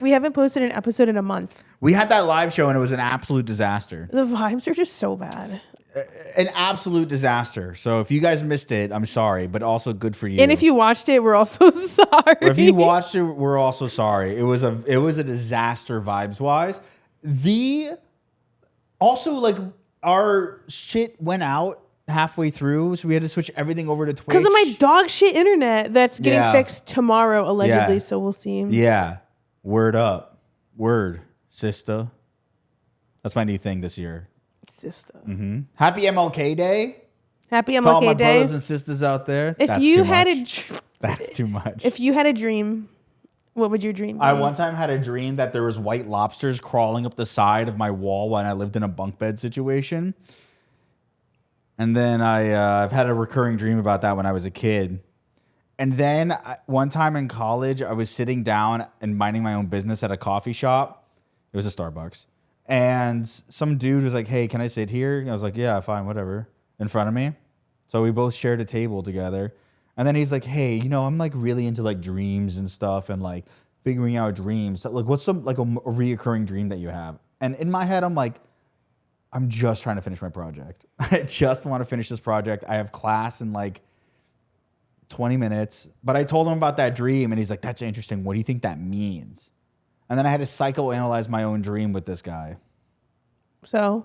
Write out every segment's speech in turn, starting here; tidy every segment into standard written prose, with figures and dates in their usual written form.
We haven't posted an episode in a month. We had that live show and it was an absolute disaster. The vibes are just so bad. An absolute disaster. So if you guys missed it, I'm sorry, but also good for you. And if you watched it, we're also sorry. If you watched it, we're also sorry. It was a disaster vibes wise. Also like our shit went out halfway through, so we had to switch everything over to Twitch because of my dog shit internet that's getting fixed tomorrow allegedly. So we'll see. Yeah, word up, word sister. That's my new thing this year. Sister. Mm-hmm. Happy MLK Day. Happy MLK to all my Day. brothers and sisters out there. If you had that's too much. If you had a dream, what would your dream be? I one time had a dream that there was white lobsters crawling up the side of my wall when I lived in a bunk bed situation. And then I've had a recurring dream about that when I was a kid. And then one time in college, I was sitting down and minding my own business at a coffee shop. It was a Starbucks. And some dude was like, hey, can I sit here? I was like, yeah, fine, whatever. In front of me. So we both shared a table together. And then he's like, hey, I'm like really into like dreams and stuff and like figuring out dreams. Like, what's some like a reoccurring dream that you have? And in my head, I'm like, I'm just trying to finish my project. I just want to finish this project. I have class in like 20 minutes. But I told him about that dream and he's like, that's interesting. What do you think that means? And then I had to psychoanalyze my own dream with this guy. So?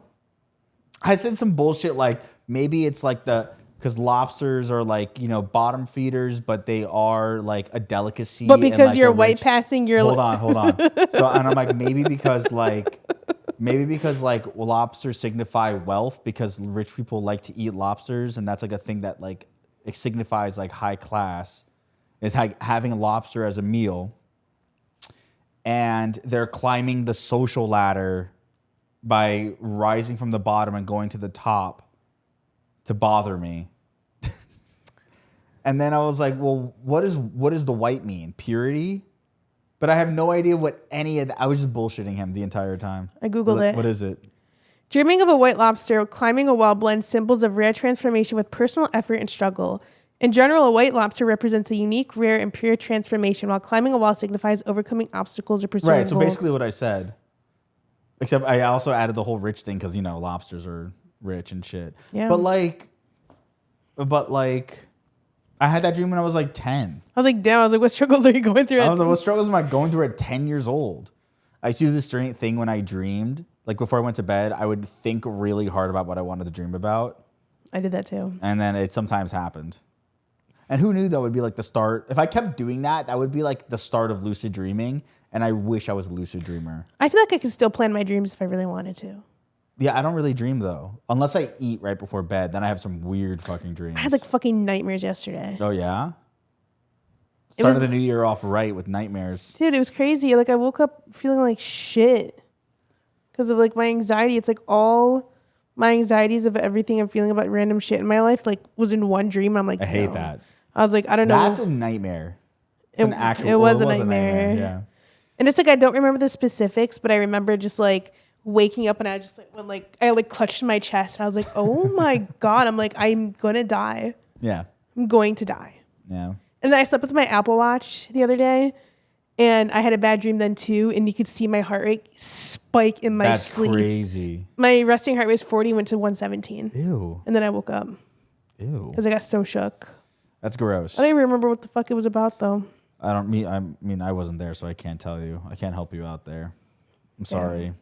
I said some bullshit like maybe it's like because lobsters are like, bottom feeders, but they are like a delicacy. But because like you're white passing, you're hold on. So, and I'm like, maybe because lobsters signify wealth because rich people like to eat lobsters. And that's like a thing that like it signifies like high class is having a lobster as a meal. And they're climbing the social ladder by rising from the bottom and going to the top to bother me. And then I was like, well, what does the white mean? Purity? But I have no idea what any of that. I was just bullshitting him the entire time. I Googled it. What is it? Dreaming of a white lobster climbing a wall blends symbols of rare transformation with personal effort and struggle. In general, a white lobster represents a unique, rare, and pure transformation, while climbing a wall signifies overcoming obstacles or pursuing goals. Right, so basically what I said. Except I also added the whole rich thing because, lobsters are rich and shit. Yeah. But I had that dream when I was like 10. I was like, damn, what struggles are you going through? I was like, what struggles am I going through at 10 years old? I used to do this strange thing when I dreamed. Like before I went to bed, I would think really hard about what I wanted to dream about. I did that too. And then it sometimes happened. And who knew that would be like the start? If I kept doing that, that would be like the start of lucid dreaming. And I wish I was a lucid dreamer. I feel like I could still plan my dreams if I really wanted to. Yeah, I don't really dream though. Unless I eat right before bed, then I have some weird fucking dreams. I had like fucking nightmares yesterday. Oh yeah? Started the new year off right with nightmares. Dude, it was crazy. Like I woke up feeling like shit. Because of like my anxiety. It's like all my anxieties of everything I'm feeling about random shit in my life like was in one dream. And I'm like, I hate that. I was like, I don't know. That's a nightmare. It was a nightmare. Yeah. And it's like I don't remember the specifics, but I remember just like waking up and I just like when like I like clutched my chest and I was like, oh my God. I'm like, I'm gonna die. Yeah. I'm going to die. Yeah. And then I slept with my Apple Watch the other day and I had a bad dream then too. And you could see my heart rate spike in my sleep. That's crazy. My resting heart rate was 40, went to 117. Ew. And then I woke up. Ew. Because I got so shook. That's gross. I don't even remember what the fuck it was about though. I mean, I wasn't there, so I can't tell you. I can't help you out there. I'm sorry.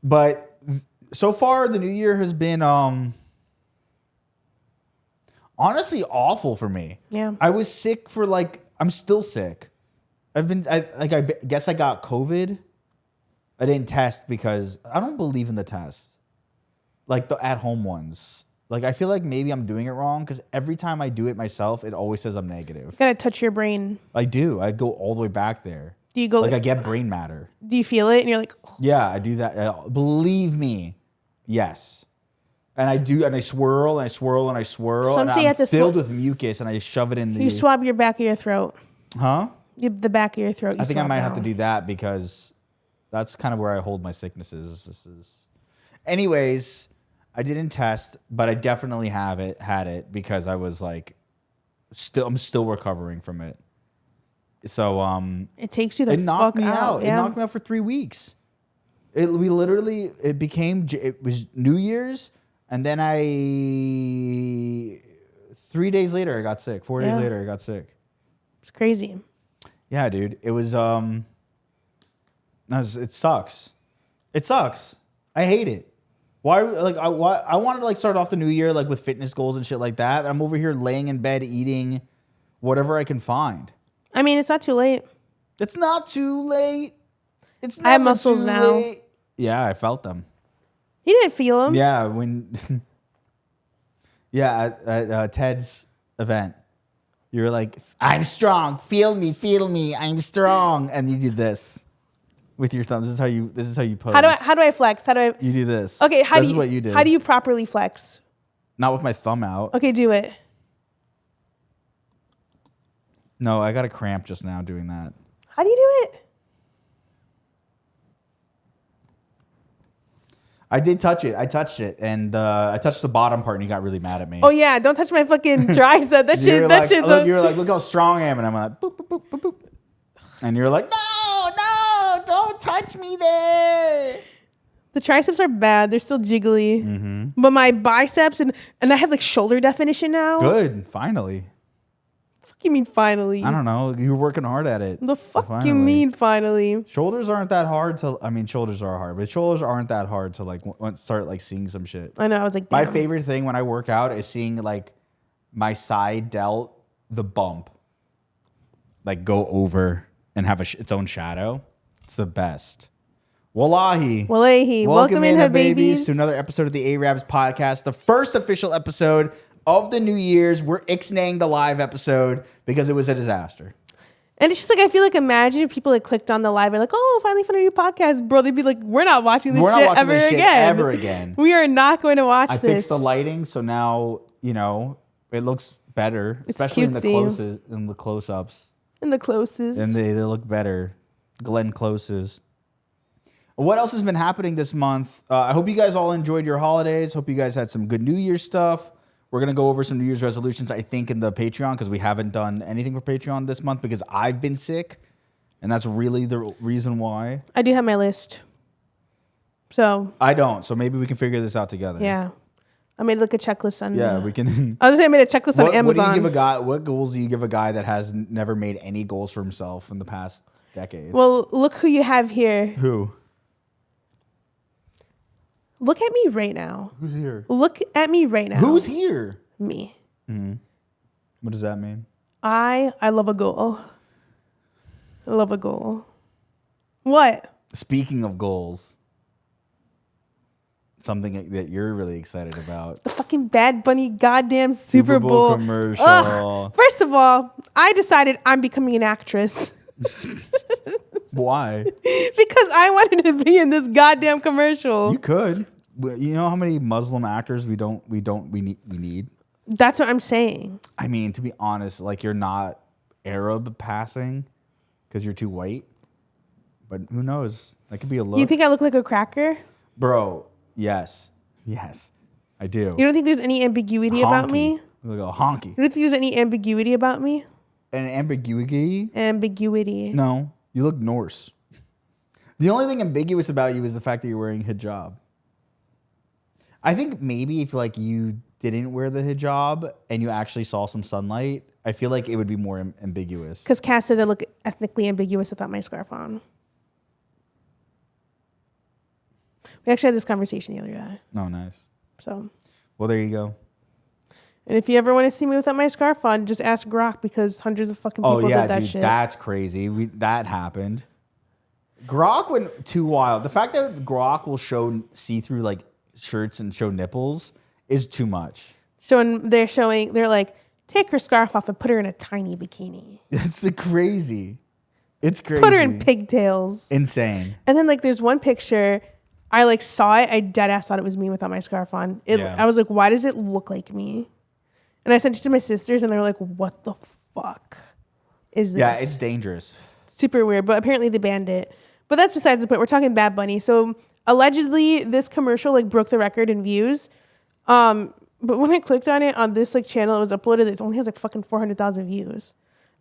But so far, the new year has been honestly awful for me. Yeah. I was sick for I'm still sick. I guess I got COVID. I didn't test because I don't believe in the tests. Like the at-home ones. Like, I feel like maybe I'm doing it wrong because every time I do it myself, it always says I'm negative. You gotta touch your brain. I do. I go all the way back there. Do you go I get brain matter. Do you feel it? And you're like, oh. Yeah, I do that. Believe me. Yes. And I do, and I swirl, and I swirl, and I swirl. Sometimes and you I'm have to filled with mucus, and I shove it in the... You swab your back of your throat. Huh? The back of your throat. I think I might have to do that because that's kind of where I hold my sicknesses. Anyways... I didn't test, but I definitely had it because I was like, I'm still recovering from it. So It takes you the it knocked fuck me out. Yeah. It knocked me out for 3 weeks. It was New Year's, and then 3 days later I got sick. 4 days later I got sick. It's crazy. Yeah, dude. It was it sucks. It sucks. I hate it. Why? Like I wanted to like start off the new year like with fitness goals and shit like that. I'm over here laying in bed eating whatever I can find. I mean, it's not too late. It's not too late. It's I have never muscles too now. late. Yeah, I felt them. You didn't feel them. Yeah, when at Ted's event, you were like, "I'm strong. Feel me. I'm strong." And you did this with your thumb. This is how you pose. How do I flex? You do this. Okay, This is what you did. How do you properly flex? Not with my thumb out. Okay, do it. No, I got a cramp just now doing that. How do you do it? I did touch it. I touched it, and I touched the bottom part, and you got really mad at me. Oh yeah, don't touch my fucking tricep. That shit. That shit's. You were like, look how strong I am, and I'm like, boop, boop, boop, boop, boop. And you're like, no, don't touch me there. The triceps are bad. They're still jiggly. Mm-hmm. But my biceps and I have like shoulder definition now. Good, finally. Fuck you mean finally? I don't know. You were working hard at it. The fuck you mean finally? Shoulders aren't that hard to. I mean, shoulders are hard, but shoulders aren't that hard to like start like seeing some shit. I know. I was like, my damn. favorite thing when I work out is seeing like my side delt, the bump, like go over and have its own shadow. It's the best. Wallahi. Welcome in, the babies, to another episode of the Ayyrabs podcast, the first official episode of the New Year's. We're ixnaying the live episode because it was a disaster. And it's just like, I feel like, imagine if people like clicked on the live and like, oh, finally found a new podcast, bro. They'd be like, we're not watching this shit ever again. We are not going to watch this. I fixed the lighting, so now it looks better, especially in the close-ups. In the closest. And they look better. Glenn Closes. What else has been happening this month? I hope you guys all enjoyed your holidays. Hope you guys had some good New Year's stuff. We're going to go over some New Year's resolutions, I think, in the Patreon, because we haven't done anything for Patreon this month because I've been sick. And that's really the reason why. I do have my list. So. I don't. So maybe we can figure this out together. Yeah. I made like a checklist on. Yeah, we can. I was saying I made a checklist on Amazon. What do you give a guy? What goals do you give a guy that has never made any goals for himself in the past decade? Well, look who you have here. Who? Look at me right now. Who's here? Look at me right now. Who's here? Me. Mm-hmm. What does that mean? I love a goal. I love a goal. What? Speaking of goals, something that you're really excited about. The fucking Bad Bunny goddamn Super Bowl commercial. Ugh. First of all, I decided I'm becoming an actress. Why? Because I wanted to be in this goddamn commercial. You could. You know how many Muslim actors we need? That's what I'm saying. I mean, to be honest, like you're not Arab passing because you're too white. But who knows? That could be a look. You think I look like a cracker? Bro, yes. I do. You don't think there's any ambiguity about me? You look a honky. You don't think there's any ambiguity about me? An ambiguity? Ambiguity. No. You look Norse. The only thing ambiguous about you is the fact that you're wearing hijab. I think maybe if like you didn't wear the hijab and you actually saw some sunlight, I feel like it would be more ambiguous. Because Cass says I look ethnically ambiguous without my scarf on. We actually had this conversation the other day. Oh, nice. So. Well, there you go. And if you ever want to see me without my scarf on, just ask Grok because hundreds of fucking people did that shit. That's crazy. That happened. Grok went too wild. The fact that Grok will show see-through like shirts and show nipples is too much. They're like, take her scarf off and put her in a tiny bikini. It's crazy. It's crazy. Put her in pigtails. Insane. And then like there's one picture, I like saw it, I dead ass thought it was me without my scarf on. I was like, why does it look like me? And I sent it to my sisters and they were like, what the fuck is this? Yeah, it's dangerous. Super weird, but apparently they banned it. But that's besides the point. We're talking Bad Bunny. So allegedly this commercial like broke the record in views. But when I clicked on it on this like channel it was uploaded, it only has like fucking 400,000 views.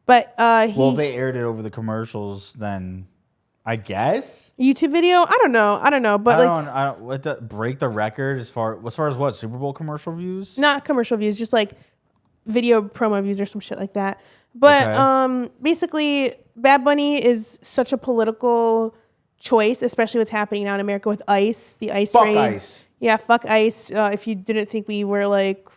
But Well, if they aired it over the commercials, then I guess YouTube video. I don't know. But I don't what to break the record as far as what Super Bowl commercial views. not commercial views, just like video promo views or some shit like that. But basically, Bad Bunny is such a political choice, especially what's happening now in America with ICE, the ICE Fuck raids. ICE. Yeah, fuck ICE. If you didn't think we were like,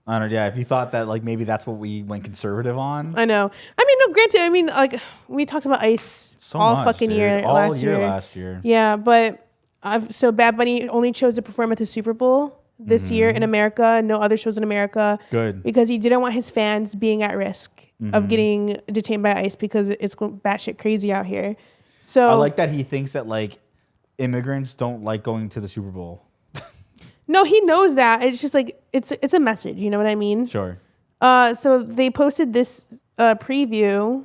I don't know. Yeah, if you thought that like maybe that's what we went conservative on. I know. I mean, no, granted. I mean, like we talked about ICE all much, fucking dude. year all last year year. last year. Yeah, but so Bad Bunny only chose to perform at the Super Bowl this year in America. No other shows in America. Good. Because he didn't want his fans being at risk of getting detained by ICE because it's batshit crazy out here. So I like that he thinks that like immigrants don't like going to the Super Bowl. no, he knows that. It's just like it's a message. You know what I mean? Sure. So they posted this preview.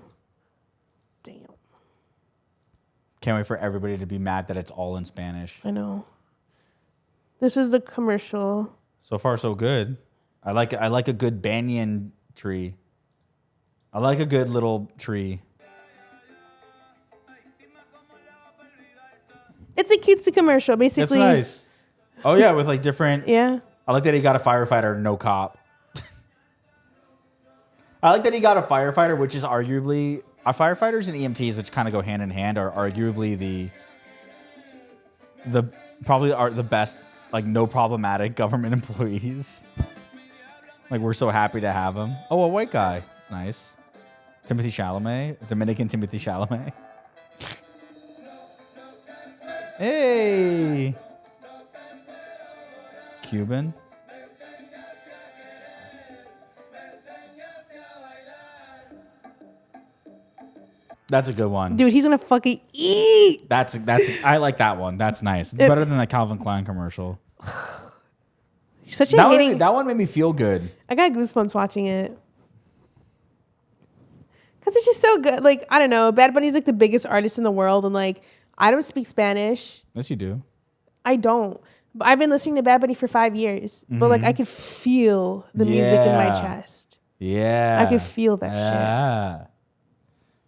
Damn. Can't wait for everybody to be mad that it's all in Spanish. I know. This was the commercial. So far, so good. I like a good banyan tree. I like a good little tree. It's a cutesy commercial, basically. It's nice. Oh yeah, with like different. Yeah. I like that he got a firefighter, no cop. I like that he got a firefighter, which is arguably firefighters and EMTs, which kind of go hand in hand, are arguably the probably are the best, like no problematic government employees. Like we're so happy to have him. Oh, a white guy. It's nice. Timothy Chalamet, Dominican Timothy Chalamet. Hey, Cuban. That's a good one. Dude, he's gonna fucking eat. That's I like that one. That's nice. It's better than the Calvin Klein commercial. Such a That one made me feel good. I got goosebumps watching it. Cause it's just so good. Like, I don't know. Bad Bunny's like the biggest artist in the world, and like I don't speak Spanish. Yes, you do. I don't. But I've been listening to Bad Bunny for 5 years. But like I could feel the music in my chest. Yeah. I could feel that shit.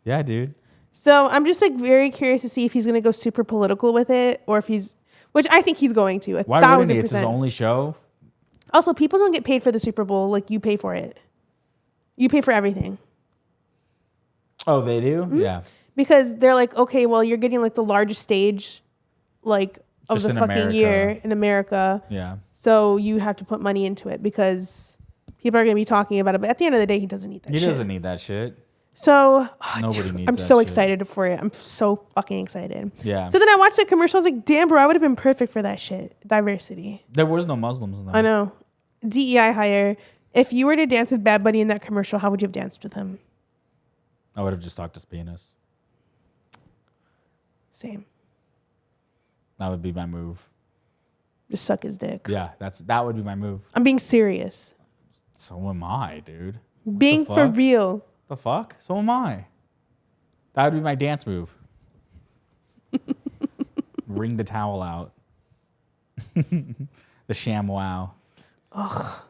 Yeah, dude. So I'm just like very curious to see if he's gonna go super political with it, or if which I think he's going to. Why wouldn't he? It's his only show. Also, people don't get paid for the Super Bowl like you pay for it. You pay for everything. Oh, they do? Mm-hmm. Yeah. Because they're like, okay, well, you're getting like the largest stage, like of Just the in fucking America. year in America. Yeah. So you have to put money into it because people are gonna be talking about it. But at the end of the day, he doesn't need that shit. He doesn't need that shit. So Nobody needs I'm that so shit. excited for it. I'm so fucking excited. Yeah. So then I watched that commercial. I was like, damn, bro, I would have been perfect for that shit. Diversity. There was no Muslims in that. I know. DEI hire. If you were to dance with Bad Bunny in that commercial, how would you have danced with him? I would have just talked his penis. Same. That would be my move. Just suck his dick. Yeah, that would be my move. I'm being serious. So am I, dude. Being for fuck? real. The fuck? So am I. That would be my dance move. Wring the towel out. The sham wow. Ugh.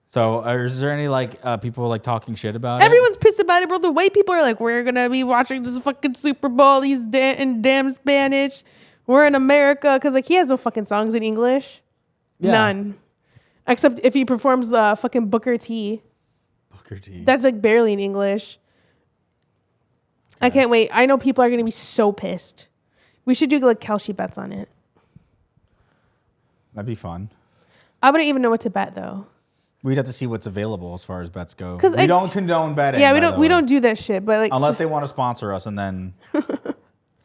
So is there any like people like talking shit about Everyone's pissed about it, bro. The white people are like, we're gonna be watching this fucking Super Bowl. He's in damn Spanish. We're in America because like he has no fucking songs in English. Yeah. None, except if he performs fucking Booker T. Booker T. That's like barely in English. I can't wait. I know people are gonna be so pissed. We should do like Kelshi bets on it. That'd be fun. I wouldn't even know what to bet though. We'd have to see what's available as far as bets go. 'Cause We don't condone betting. Yeah, by the we way. don't do that shit. But like, Unless they want to sponsor us, and then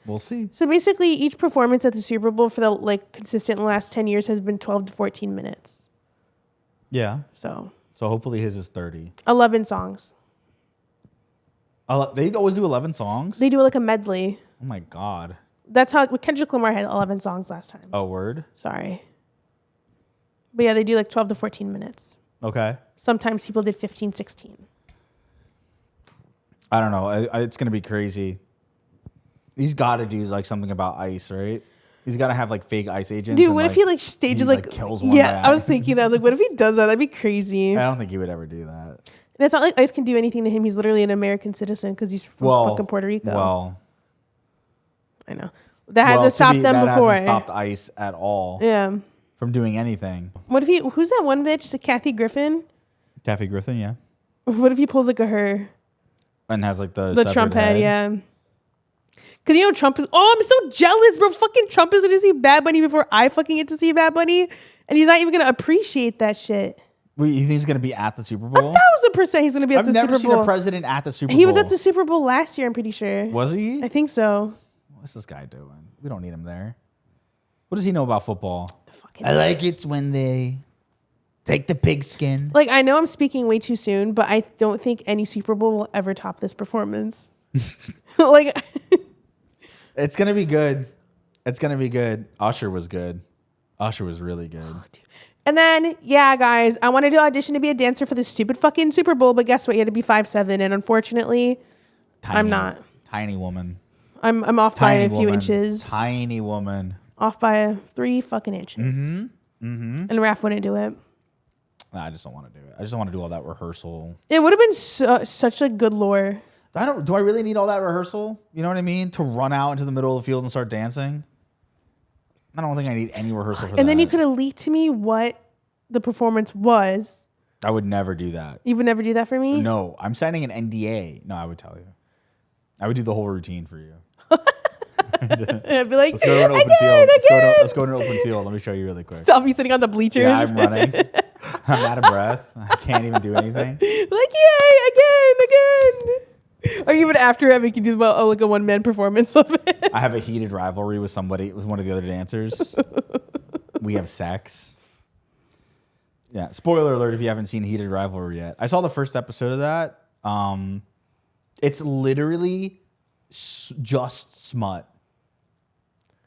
we'll see. so basically, each performance at the Super Bowl for the like consistent last 10 years has been 12 to 14 minutes. Yeah. So So hopefully his is 30. 11 songs. They always do 11 songs? They do like a medley. Oh my God. That's how Kendrick Lamar had 11 songs last time. Oh, word? Sorry. But yeah, they do like 12 to 14 minutes. Okay. Sometimes people did 15, 16. I don't know. It's going to be crazy. He's got to do like something about ICE, right? He's got to have like fake ICE agents. Dude, and, what if he like stages he, like kills one yeah, by I was thinking that. I was like, what if he does that? That'd be crazy. I don't think he would ever do that. And it's not like ICE can do anything to him. He's literally an American citizen because he's from fucking Puerto Rico. Well, I know. That hasn't stopped them before. That hasn't stopped ICE at all. Yeah. From doing anything. What if who's that one bitch? The Kathy Griffin? Kathy Griffin, yeah. What if he pulls like a her? And has like the Trump head, yeah. Because you know Trump is... Oh, I'm so jealous, bro. Fucking Trump is going to see Bad Bunny before I fucking get to see Bad Bunny. And he's not even going to appreciate that shit. Wait, you think he's going to be at the Super Bowl? 1,000% he's going to be at the Super Bowl. I've never seen a president at the Super Bowl. He was at the Super Bowl last year, I'm pretty sure. Was he? I think so. What's this guy doing? We don't need him there. What does he know about football? I like it when they take the pigskin. Like, I know I'm speaking way too soon, but I don't think any Super Bowl will ever top this performance. Like... It's going to be good. It's going to be good. Usher was good. Usher was really good. Oh, and then, yeah, guys, I wanted to audition to be a dancer for this stupid fucking Super Bowl, but guess what? You had to be 5'7", and unfortunately, I'm not. Tiny woman. I'm off by a few inches. Tiny woman. Off by 3 fucking inches. Mm-hmm. Mm-hmm. And Raff wouldn't do it. Nah, I just don't want to do it. I just don't want to do all that rehearsal. It would have been such a good lore. Do I really need all that rehearsal? You know what I mean? To run out into the middle of the field and start dancing? I don't think I need any rehearsal for that. And then you could have leaked to me what the performance was. I would never do that. You would never do that for me? No, I'm signing an NDA. No, I would tell you. I would do the whole routine for you. I'd be like, let's go to an open field. Let's go to an open field. Let me show you really quick. So I'll be sitting on the bleachers. Yeah, I'm running. I'm out of breath. I can't even do anything. Like, yay, again. Or even after it, we can do like a one-man performance of it. I have a heated rivalry with somebody, with one of the other dancers. We have sex. Yeah. Spoiler alert if you haven't seen Heated Rivalry yet. I saw the first episode of that. It's literally just smut.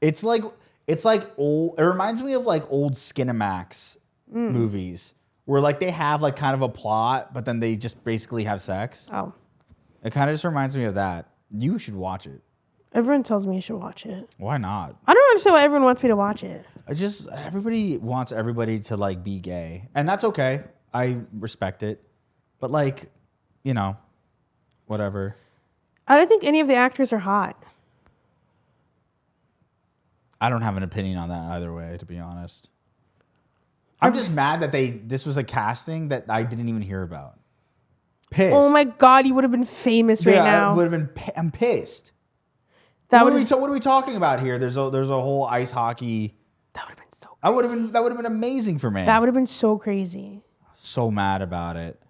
It's like old. It reminds me of like old Skinamax movies where like they have like kind of a plot, but then they just basically have sex. Oh. It kind of just reminds me of that. You should watch it. Everyone tells me you should watch it. Why not? I don't understand why everyone wants me to watch it. Everybody wants everybody to like be gay. And that's okay. I respect it. But like, you know, whatever. I don't think any of the actors are hot. I don't have an opinion on that either way, to be honest. I'm just mad that this was a casting that I didn't even hear about. Pissed. Oh my God, you would have been famous right now. I'm pissed. What are we talking about here? There's a whole ice hockey. That would have been so crazy. That would have been amazing for me. That would have been so crazy. So mad about it.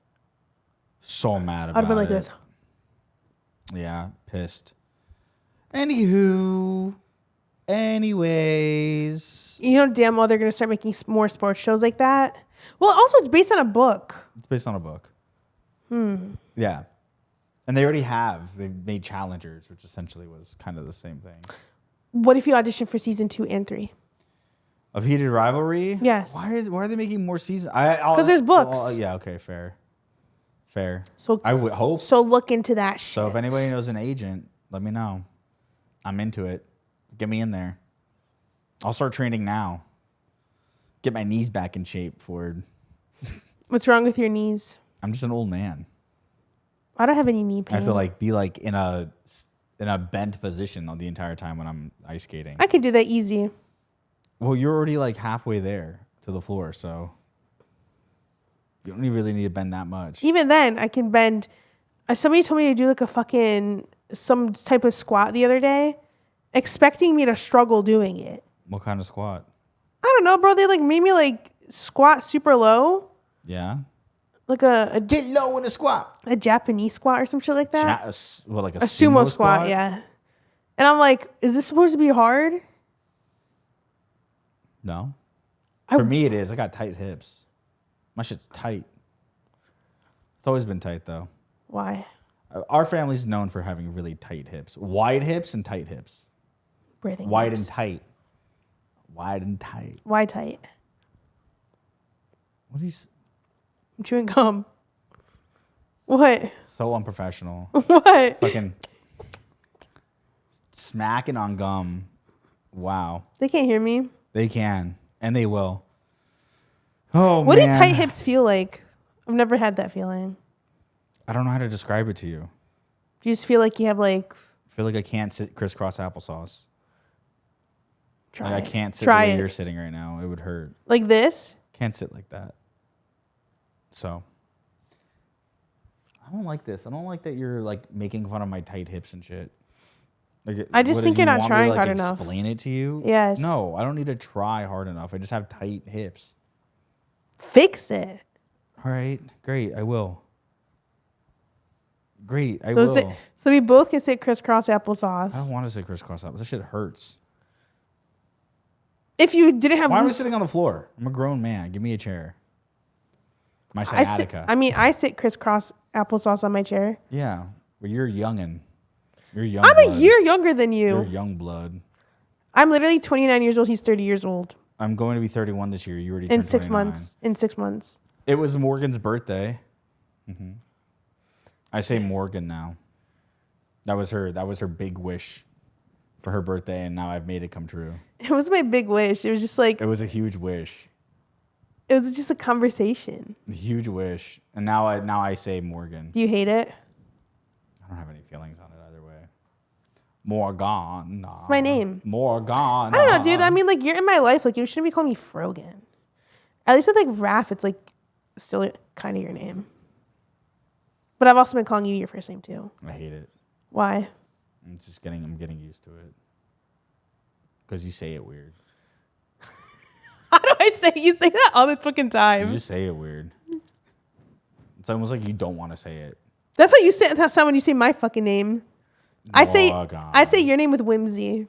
So mad about it. I'd have been like this. Yeah, pissed. Anyways. You know damn well they're going to start making more sports shows like that. Well, also it's based on a book. It's based on a book. Yeah. And they already have. They made Challengers, which essentially was kind of the same thing. What if you audition for season 2 and 3? Of Heated Rivalry? Yes. Why are they making more seasons? Because there's books. Yeah, okay, fair. So I would hope. So look into that shit. So if anybody knows an agent, let me know. I'm into it. Get me in there. I'll start training now. Get my knees back in shape, Ford. What's wrong with your knees? I'm just an old man. I don't have any knee pain. I have to like be like in a bent position the entire time when I'm ice skating. I could do that easy. Well, you're already like halfway there to the floor, so you don't really need to bend that much. Even then, I can bend. Somebody told me to do like some type of squat the other day, expecting me to struggle doing it. What kind of squat? I don't know, bro. They like made me like squat super low. Yeah. Like a get low in a squat. A Japanese squat or some shit like that. Like a sumo squat, yeah. And I'm like, is this supposed to be hard? No. For me, it is. I got tight hips. My shit's tight. It's always been tight, though. Why? Our family's known for having really tight hips. Wide hips and tight hips. Breathing Wide hips. and tight. Wide and tight. Why tight? What are you... I'm chewing gum. What? So unprofessional. What? Fucking smacking on gum. Wow. They can't hear me. They can. And they will. Oh, what man. do tight hips feel like? I've never had that feeling. I don't know how to describe it to you. Do you just feel like you have like? I feel like I can't sit crisscross applesauce. Try Like it. I can't sit Try the way it. you're sitting right now. It would hurt. Like this? Can't sit like that. So I don't like this. I don't like that you're like making fun of my tight hips and shit. Like, I just think you're not trying hard enough. Explain it to you? Yes. No, I don't need to try hard enough. I just have tight hips. Fix it. All right, great. I will. Great, I will. So we both can sit crisscross applesauce. I don't want to sit crisscross applesauce. This shit hurts. If you didn't have, why am I sitting on the floor? I'm a grown man. Give me a chair. My sciatica. I sit crisscross applesauce on my chair. Yeah, but you're youngin'. You're young. I'm blood. a year younger than you. You're young blood. I'm literally 29 years old. He's 30 years old. I'm going to be 31 this year. You already turned in 6 29. months. In 6 months. It was Morgan's birthday. Mm-hmm. I say Morgan now. That was her big wish for her birthday, and now I've made it come true. It was my big wish. It was just like it was a huge wish. It was just a conversation. A huge wish, and now I say Morgan. Do you hate it? I don't have any feelings on it either way. Morgan. It's my name. Morgan. I don't know, dude. I mean, like, you're in my life. Like, you shouldn't be calling me Frogan. At least with like Raff, it's like still kind of your name. But I've also been calling you your first name too. I hate it. Why? I'm getting used to it. Because you say it weird. How do I say? You say that all the fucking time. You just say it weird. It's almost like you don't want to say it. That's how you say. That's how when you say my fucking name. I say your name with whimsy.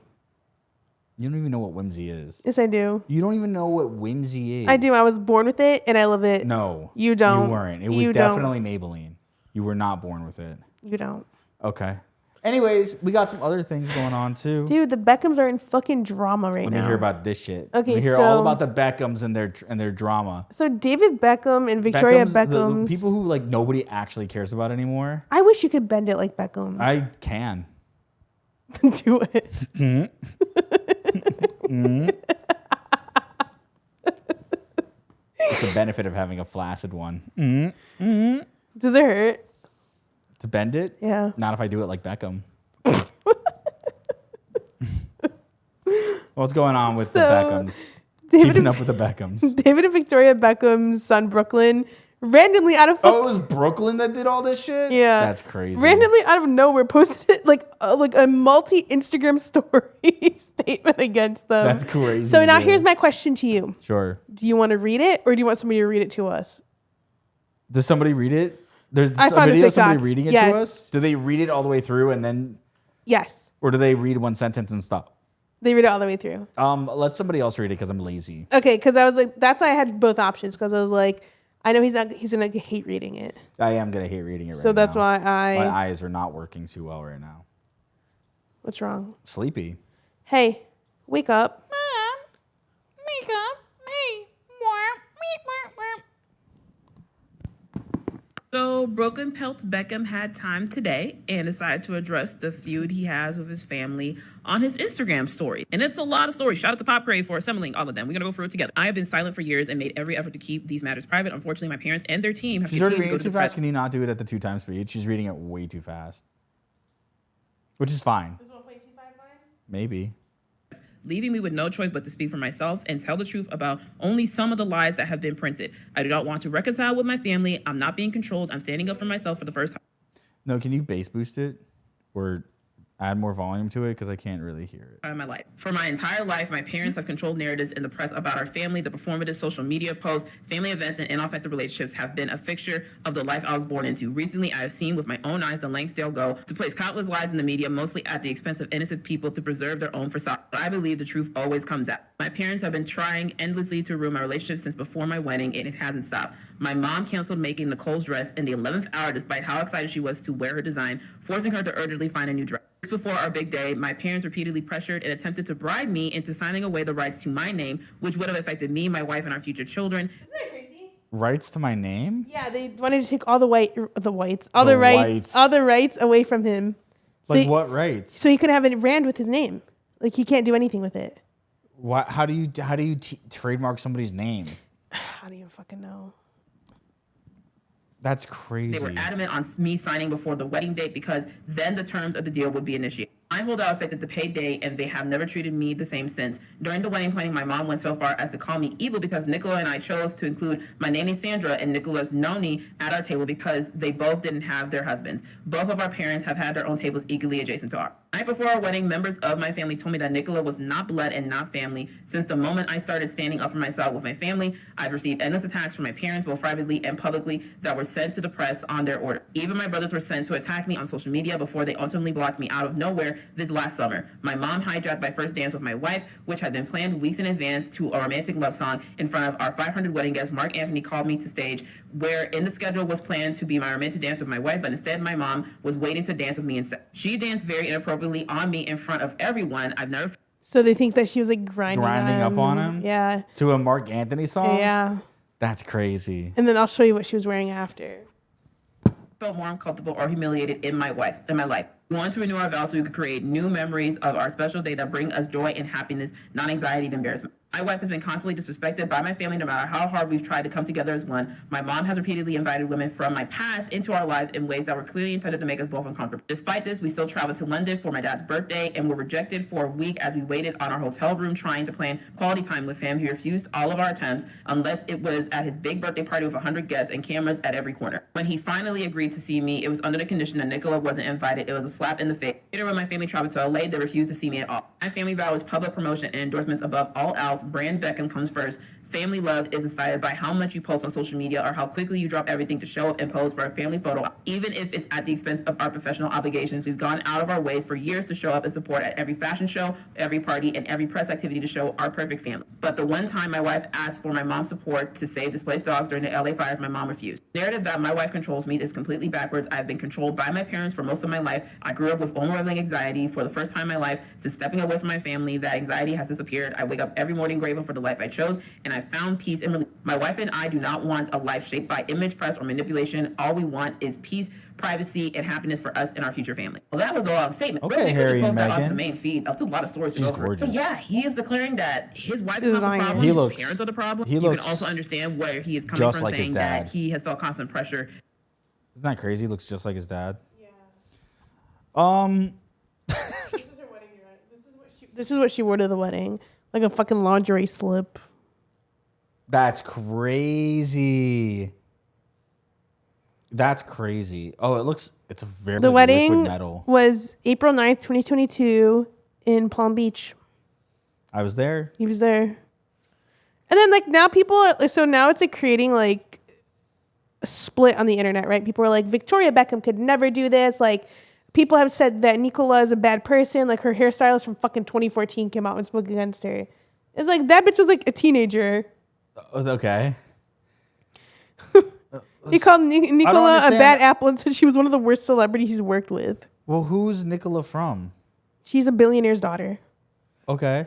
You don't even know what whimsy is. Yes, I do. You don't even know what whimsy is. I do. I was born with it, and I love it. No, you don't. You weren't. It was definitely Maybelline. You were not born with it. You don't. Okay. Anyways, we got some other things going on too. Dude, the Beckhams are in fucking drama right now. Let me hear about this shit. Okay, Let me hear all about the Beckhams and their drama. So David Beckham and Victoria Beckham. The people who like nobody actually cares about anymore. I wish you could bend it like Beckham. I can. Do it. It's a benefit of having a flaccid one. Does it hurt? To bend it? Yeah. Not if I do it like Beckham. What's going on with the Beckhams? Keeping up with the Beckhams. David and Victoria Beckham's son, Brooklyn, randomly out of... Oh, it was Brooklyn that did all this shit? Yeah. That's crazy. Randomly out of nowhere posted it, like a multi-Instagram story statement against them. That's crazy. So now here's my question to you. Sure. Do you want to read it, or do you want somebody to read it to us? Does somebody read it? There's a video of somebody reading it to us? Do they read it all the way through and then... Yes. Or do they read one sentence and stop? They read it all the way through. Let somebody else read it because I'm lazy. Okay, because I was like, that's why I had both options, because I was like, I know he's gonna hate reading it. I am gonna hate reading it right now. So that's why my eyes are not working too well right now. What's wrong? Sleepy. Hey, wake up. Mom, wake up. Hey, So Brooklyn Peltz Beckham had time today and decided to address the feud he has with his family on his Instagram story. And it's a lot of stories. Shout out to Pop Crave for assembling all of them. We're going to go through it together. I have been silent for years and made every effort to keep these matters private. Unfortunately, my parents and their team have continued to go to too fast. Can you not do it at the 2x speed? She's reading it way too fast. Which is fine. Is 1.25 fine? Maybe. Leaving me with no choice but to speak for myself and tell the truth about only some of the lies that have been printed. I do not want to reconcile with my family. I'm not being controlled. I'm standing up for myself for the first time. No, can you bass boost it? Or add more volume to it? Because I can't really hear it. In my life. For my entire life, my parents have controlled narratives in the press about our family. The performative social media posts, family events, and inauthentic relationships have been a fixture of the life I was born into. Recently, I have seen with my own eyes the lengths they'll go to place countless lies in the media, mostly at the expense of innocent people to preserve their own facade. But I believe the truth always comes out. My parents have been trying endlessly to ruin my relationship since before my wedding, and it hasn't stopped. My mom canceled making Nicole's dress in the 11th hour despite how excited she was to wear her design, forcing her to urgently find a new dress. Before our big day, my parents repeatedly pressured and attempted to bribe me into signing away the rights to my name, which would have affected me, my wife, and our future children. Isn't that crazy? Rights to my name? Yeah, they wanted to take all the rights away from him. So what rights? So he couldn't have it brand with his name. Like he can't do anything with it. What? How do you trademark somebody's name? I don't even fucking know. That's crazy. They were adamant on me signing before the wedding date because then the terms of the deal would be initiated. My holdout affected the paid day, and they have never treated me the same since. During the wedding planning, my mom went so far as to call me evil because Nicola and I chose to include my nanny Sandra and Nicola's noni at our table because they both didn't have their husbands. Both of our parents have had their own tables equally adjacent to ours. The night before our wedding, members of my family told me that Nicola was not blood and not family. Since the moment I started standing up for myself with my family, I've received endless attacks from my parents, both privately and publicly, that were sent to the press on their order. Even my brothers were sent to attack me on social media before they ultimately blocked me out of nowhere this last summer. My mom hijacked my first dance with my wife, which had been planned weeks in advance, to a romantic love song in front of our 500 wedding guests. Mark Anthony called me to stage, where in the schedule was planned to be my romantic dance with my wife, but instead my mom was waiting to dance with me instead. She danced very inappropriately on me in front of everyone. I've never So they think that she was like grinding up on him? Yeah. To a Mark Anthony song? Yeah. That's crazy. And then I'll show you what she was wearing after. felt more uncomfortable or humiliated in my life. We want to renew our vows so we could create new memories of our special day that bring us joy and happiness, not anxiety and embarrassment. My wife has been constantly disrespected by my family no matter how hard we've tried to come together as one. My mom has repeatedly invited women from my past into our lives in ways that were clearly intended to make us both uncomfortable. Despite this, we still traveled to London for my dad's birthday and were rejected for a week as we waited on our hotel room trying to plan quality time with him. He refused all of our attempts unless it was at his big birthday party with 100 guests and cameras at every corner. When he finally agreed to see me, it was under the condition that Nicola wasn't invited. It was a slap in the face. Later, when my family traveled to LA, they refused to see me at all. My family vow is public promotion and endorsements above all else. Brand Beckham comes first. Family love is decided by how much you post on social media or how quickly you drop everything to show up and pose for a family photo. Even if it's at the expense of our professional obligations, we've gone out of our ways for years to show up and support at every fashion show, every party, and every press activity to show our perfect family. But the one time my wife asked for my mom's support to save displaced dogs during the LA fires, my mom refused. The narrative that my wife controls me is completely backwards. I've been controlled by my parents for most of my life. I grew up with overwhelming anxiety for the first time in my life. Since stepping away from my family, that anxiety has disappeared. I wake up every morning grateful for the life I chose, and I found peace and relief. My wife and I do not want a life shaped by image, press, or manipulation. All we want is peace, privacy, and happiness for us and our future family. Well, that was a long statement. Okay, really, Harry just and post that onto Meghan. the main feed. That's a lot of stories to She's go over. gorgeous. But yeah, he is declaring that his wife is not the Designer. problem. He His looks- parents are the problem. he You can looks also understand where he is coming just from, like his saying dad. that he has felt constant pressure. Isn't that crazy? He looks just like his dad. Yeah. Um, This is her wedding dress. This is what she wore to the wedding. Like a fucking lingerie slip. that's crazy. That's crazy. Oh, it's a very The like, wedding liquid metal. was April 9th, 2022 in Palm Beach. I was there. He was there. And then like now people are, so now it's like creating like a split on the internet, right? People are like, Victoria Beckham could never do this. Like people have said that Nicola is a bad person. Like her hairstylist from fucking 2014 came out and spoke against her. It's like that bitch was like a teenager. Okay. He called Nicola a understand. bad apple and said she was one of the worst celebrities he's worked with. Well, who's Nicola from? She's a billionaire's daughter. Okay.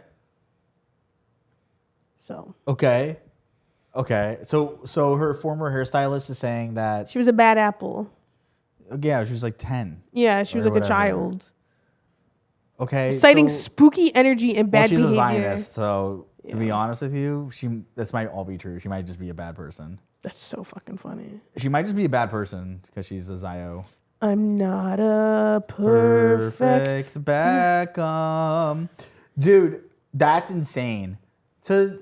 So Okay. Okay. So her former hairstylist is saying that she was a bad apple. yeah, she was like 10. Yeah, she was Or like a whatever. child. Okay. Citing so- spooky energy and bad well, she's behavior. a Zionist, so to be honest with you, this might all be true. She might just be a bad person. That's so fucking funny. She might just be a bad person because she's a Zio. I'm not a perfect. Beckham. Dude, that's insane. To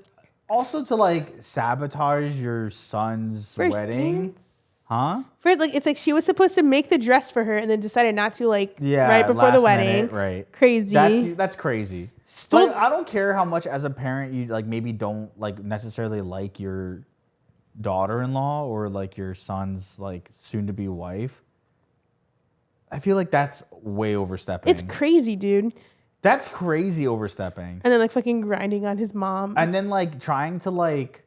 like sabotage your son's First wedding. dance? Huh? First, like it's like she was supposed to make the dress for her and then decided not to. Like Yeah. right before the last wedding. minute, right. Crazy. That's crazy. Still- Like, I don't care how much as a parent you like maybe don't like necessarily like your daughter-in-law or like your son's like soon-to-be wife. I feel like that's way overstepping. It's crazy, dude. That's crazy overstepping. And then like fucking grinding on his mom. And then like trying to like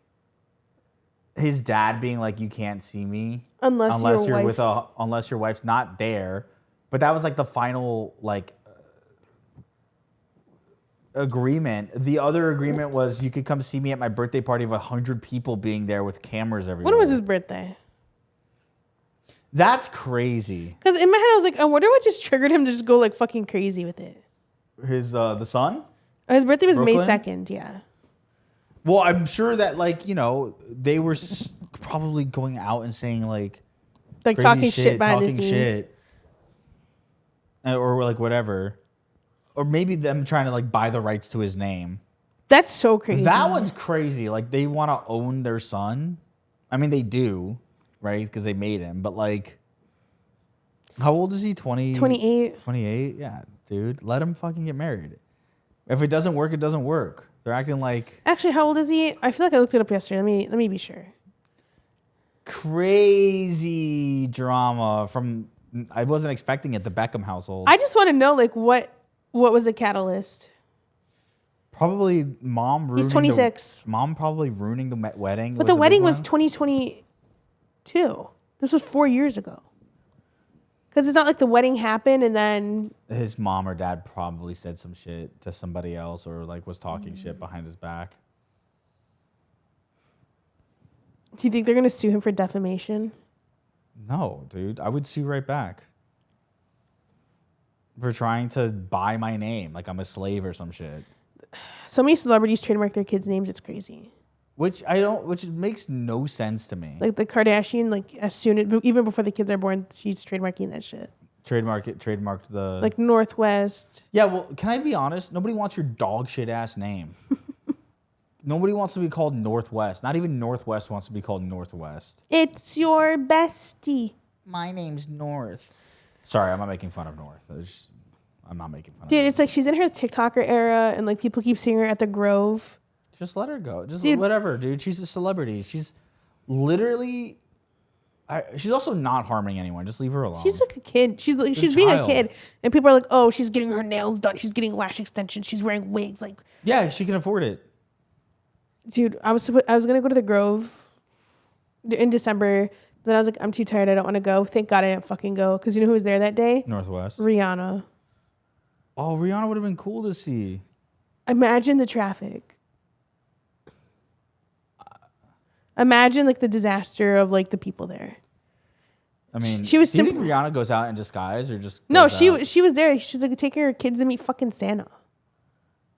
his dad being like, you can't see me Unless your you're with wife's- unless your wife's not there. But that was like the final like agreement. The other agreement was you could come see me at my birthday party of 100 people being there with cameras everywhere. When was his birthday? That's crazy. Because in my head I was like, I wonder what just triggered him to just go like fucking crazy with it. His the son? Oh, his birthday was May Brooklyn? 2nd, yeah. Well, I'm sure that like, you know, they were probably going out and saying like Like crazy talking shit behind the talking scenes. shit, or like whatever, or maybe them trying to like buy the rights to his name. That's so crazy. That one's crazy. Like they want to own their son. I mean, they do, right? Because they made him. But like, how old is he? 28. 28? Yeah, dude. Let him fucking get married. If it doesn't work, it doesn't work. They're acting like Actually, how old is he? I feel like I looked it up yesterday. Let me be sure. crazy drama from. I wasn't expecting it. The Beckham household. I just want to know, like, what was the catalyst? Probably mom ruining. He's 26. Mom probably ruining the wedding. But the wedding was one. 2022. This was 4 years ago. Because it's not like the wedding happened and then... His mom or dad probably said some shit to somebody else or like was talking shit behind his back. Do you think they're going to sue him for defamation? No, dude. I would sue right back. For trying to buy my name like I'm a slave or some shit. So many celebrities trademark their kids' names. It's crazy. Which makes no sense to me. Like the Kardashian, like even before the kids are born, she's trademarking that shit. Trademarked the... Like Northwest. Yeah, well, can I be honest? Nobody wants your dog shit ass name. Nobody wants to be called Northwest. Not even Northwest wants to be called Northwest. It's your bestie. My name's North. Sorry, I'm not making fun of North. I'm not making fun of Dude, her. it's like she's in her TikToker era and like people keep seeing her at the Grove. Just let her go. Just Dude. whatever, dude. She's a celebrity. She's literally... she's also not harming anyone. Just leave her alone. She's like a kid. She's being a kid. And people are like, oh, she's getting her nails done. She's getting lash extensions. She's wearing wigs. Like, yeah, she can afford it. dude, I was going to go to the Grove in December. Then I was like, I'm too tired. I don't want to go. Thank God I didn't fucking go. Because you know who was there that day? Northwest. Rihanna. Oh, Rihanna would have been cool to see. Imagine the traffic. Imagine like the disaster of like the people there. I mean, she was do you think Rihanna goes out in disguise or just no? goes out? She was there. She's like taking her kids to meet fucking Santa.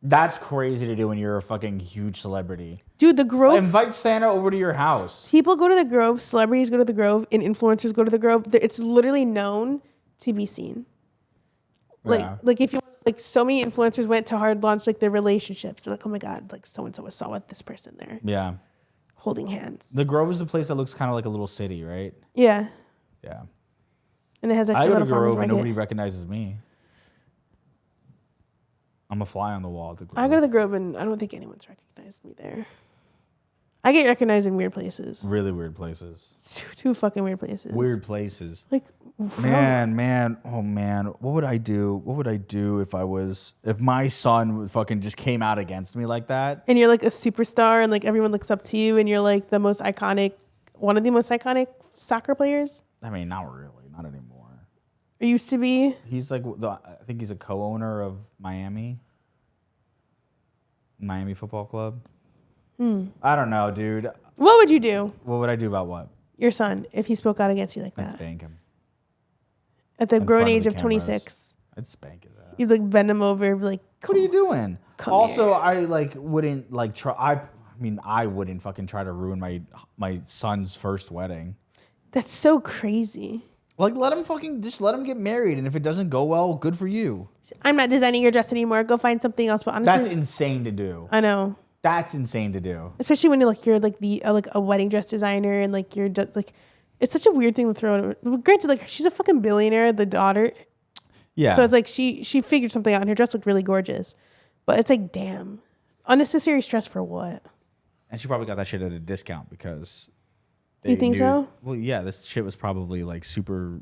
That's crazy to do when you're a fucking huge celebrity. Dude, the Grove. Invite Santa over to your house. People go to the Grove. Celebrities go to the Grove, and influencers go to the Grove. It's literally known to be seen. Like if you like, so many influencers went to hard launch like their relationships. They're like, oh my god, like so and so was saw with this person there. Yeah. Holding hands. The Grove is the place that looks kind of like a little city, right? Yeah. Yeah. And it has like I the go to little farmers Grove and market. nobody recognizes me. I'm a fly on the wall at the Grove. I go to the Grove and I don't think anyone's recognized me there. I get recognized in weird places. Really weird places. Two fucking weird places. Weird places. Like, Man, oh man, what would I do? What would I do if my son fucking just came out against me like that? And you're like a superstar and like everyone looks up to you and you're like one of the most iconic soccer players? I mean, not really, not anymore. Or used to be? He's like, I think he's a co-owner of Miami Football Club. I don't know, dude. What would you do? What would I do about what? Your son, if he spoke out against you like I'd that. spank him. At the In grown front age the of cameras. 26. I'd spank his ass. You'd like bend him over, be like, What are you doing? Come Also, here. I like wouldn't like try. I wouldn't fucking try to ruin my son's first wedding. That's so crazy. Like, let him get married, and if it doesn't go well, good for you. I'm not designing your dress anymore. Go find something else. But honestly, That's insane to do. I know. That's insane to do. Especially when you're like like a wedding dress designer and like you're like, it's such a weird thing to throw. Granted, like she's a fucking billionaire, the daughter. Yeah. So it's like she figured something out, and her dress looked really gorgeous. But it's like, damn, unnecessary stress for what? And she probably got that shit at a discount because. You think so? Well, yeah. This shit was probably like super.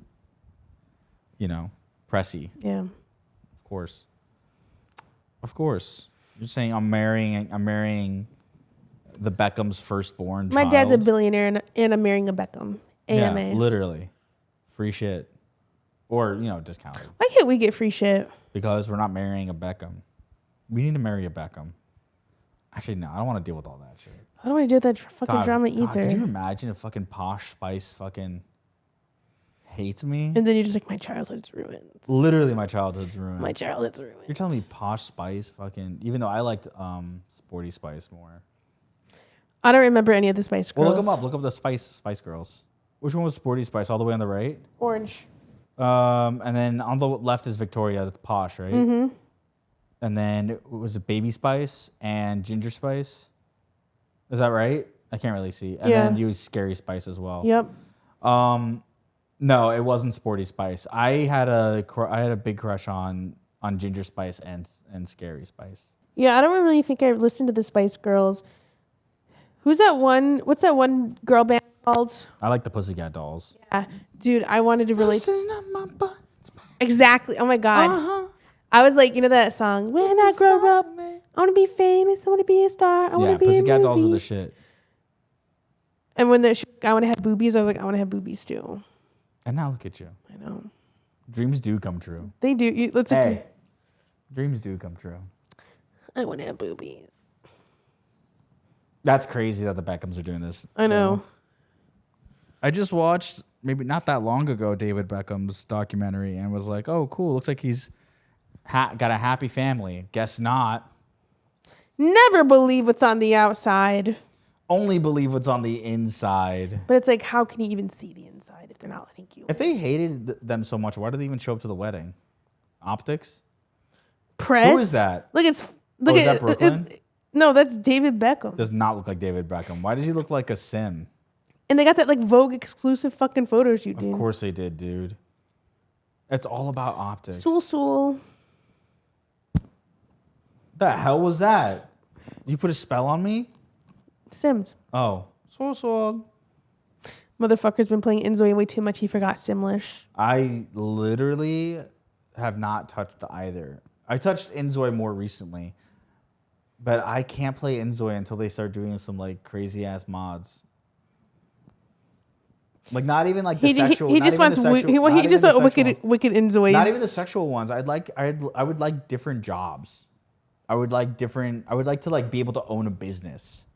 Pressy. Yeah. Of course. You're saying I'm marrying the Beckham's firstborn My child. dad's a billionaire, and I'm marrying a Beckham. AMA. Yeah, literally. Free shit. Or, discounted. Why can't we get free shit? Because we're not marrying a Beckham. We need to marry a Beckham. Actually, no, I don't want to deal with all that shit. I don't want to deal with that fucking drama God, either. could you imagine if fucking Posh Spice fucking hates me? And then you're just like, my childhood's ruined. Literally, my childhood's ruined. My childhood's ruined. You're telling me Posh Spice fucking... Even though I liked Sporty Spice more. I don't remember any of the Spice Girls. Well, look them up. Look up the Spice Girls. Which one was Sporty Spice? All the way on the right? Orange. And then on the left is Victoria, that's posh, right? Mm-hmm. And then was it Baby Spice and Ginger Spice? Is that right? I can't really see. And then you Scary Spice as well. Yep. No, it wasn't Sporty Spice. I had a big crush on Ginger Spice and Scary Spice. Yeah, I don't really think I listened to the Spice Girls. Who's that one? What's that one girl band called? I like the Pussycat Dolls. Yeah, dude, I wanted to relate. Exactly. Oh my god. Uh-huh. I was like, you know that song? When I grow up, I want to be famous. I want to be a star. I want to be Pussycat in Dolls were the movies. shit. And when I want to have boobies, I was like, I want to have boobies too. And now look at you. I know. Dreams do come true. They do. Dreams do come true. I want to have boobies. That's crazy that the Beckhams are doing this. I know. I just watched, maybe not that long ago, David Beckham's documentary and was like, oh, cool. Looks like he's got a happy family. Guess not. Never believe what's on the outside. Only believe what's on the inside. But it's like, how can you even see the inside if they're not letting you? If they hated them so much, why did they even show up to the wedding? Optics? Press? Who is that? Is that Brooklyn? No, that's David Beckham. Does not look like David Beckham. Why does he look like a sim? And they got that like Vogue exclusive fucking photo shoot, dude. Of course they did, dude. It's all about optics. Soul. The hell was that? You put a spell on me? Sims. Oh. Soul. Motherfucker's been playing Inzoi way too much. He forgot Simlish. I literally have not touched either. I touched Inzoi more recently. But I can't play Inzoi until they start doing some like crazy ass mods. Like not even like the sexual. He just wants wicked Inzois. Not even the sexual ones. I would like different jobs. I would like to like be able to own a business,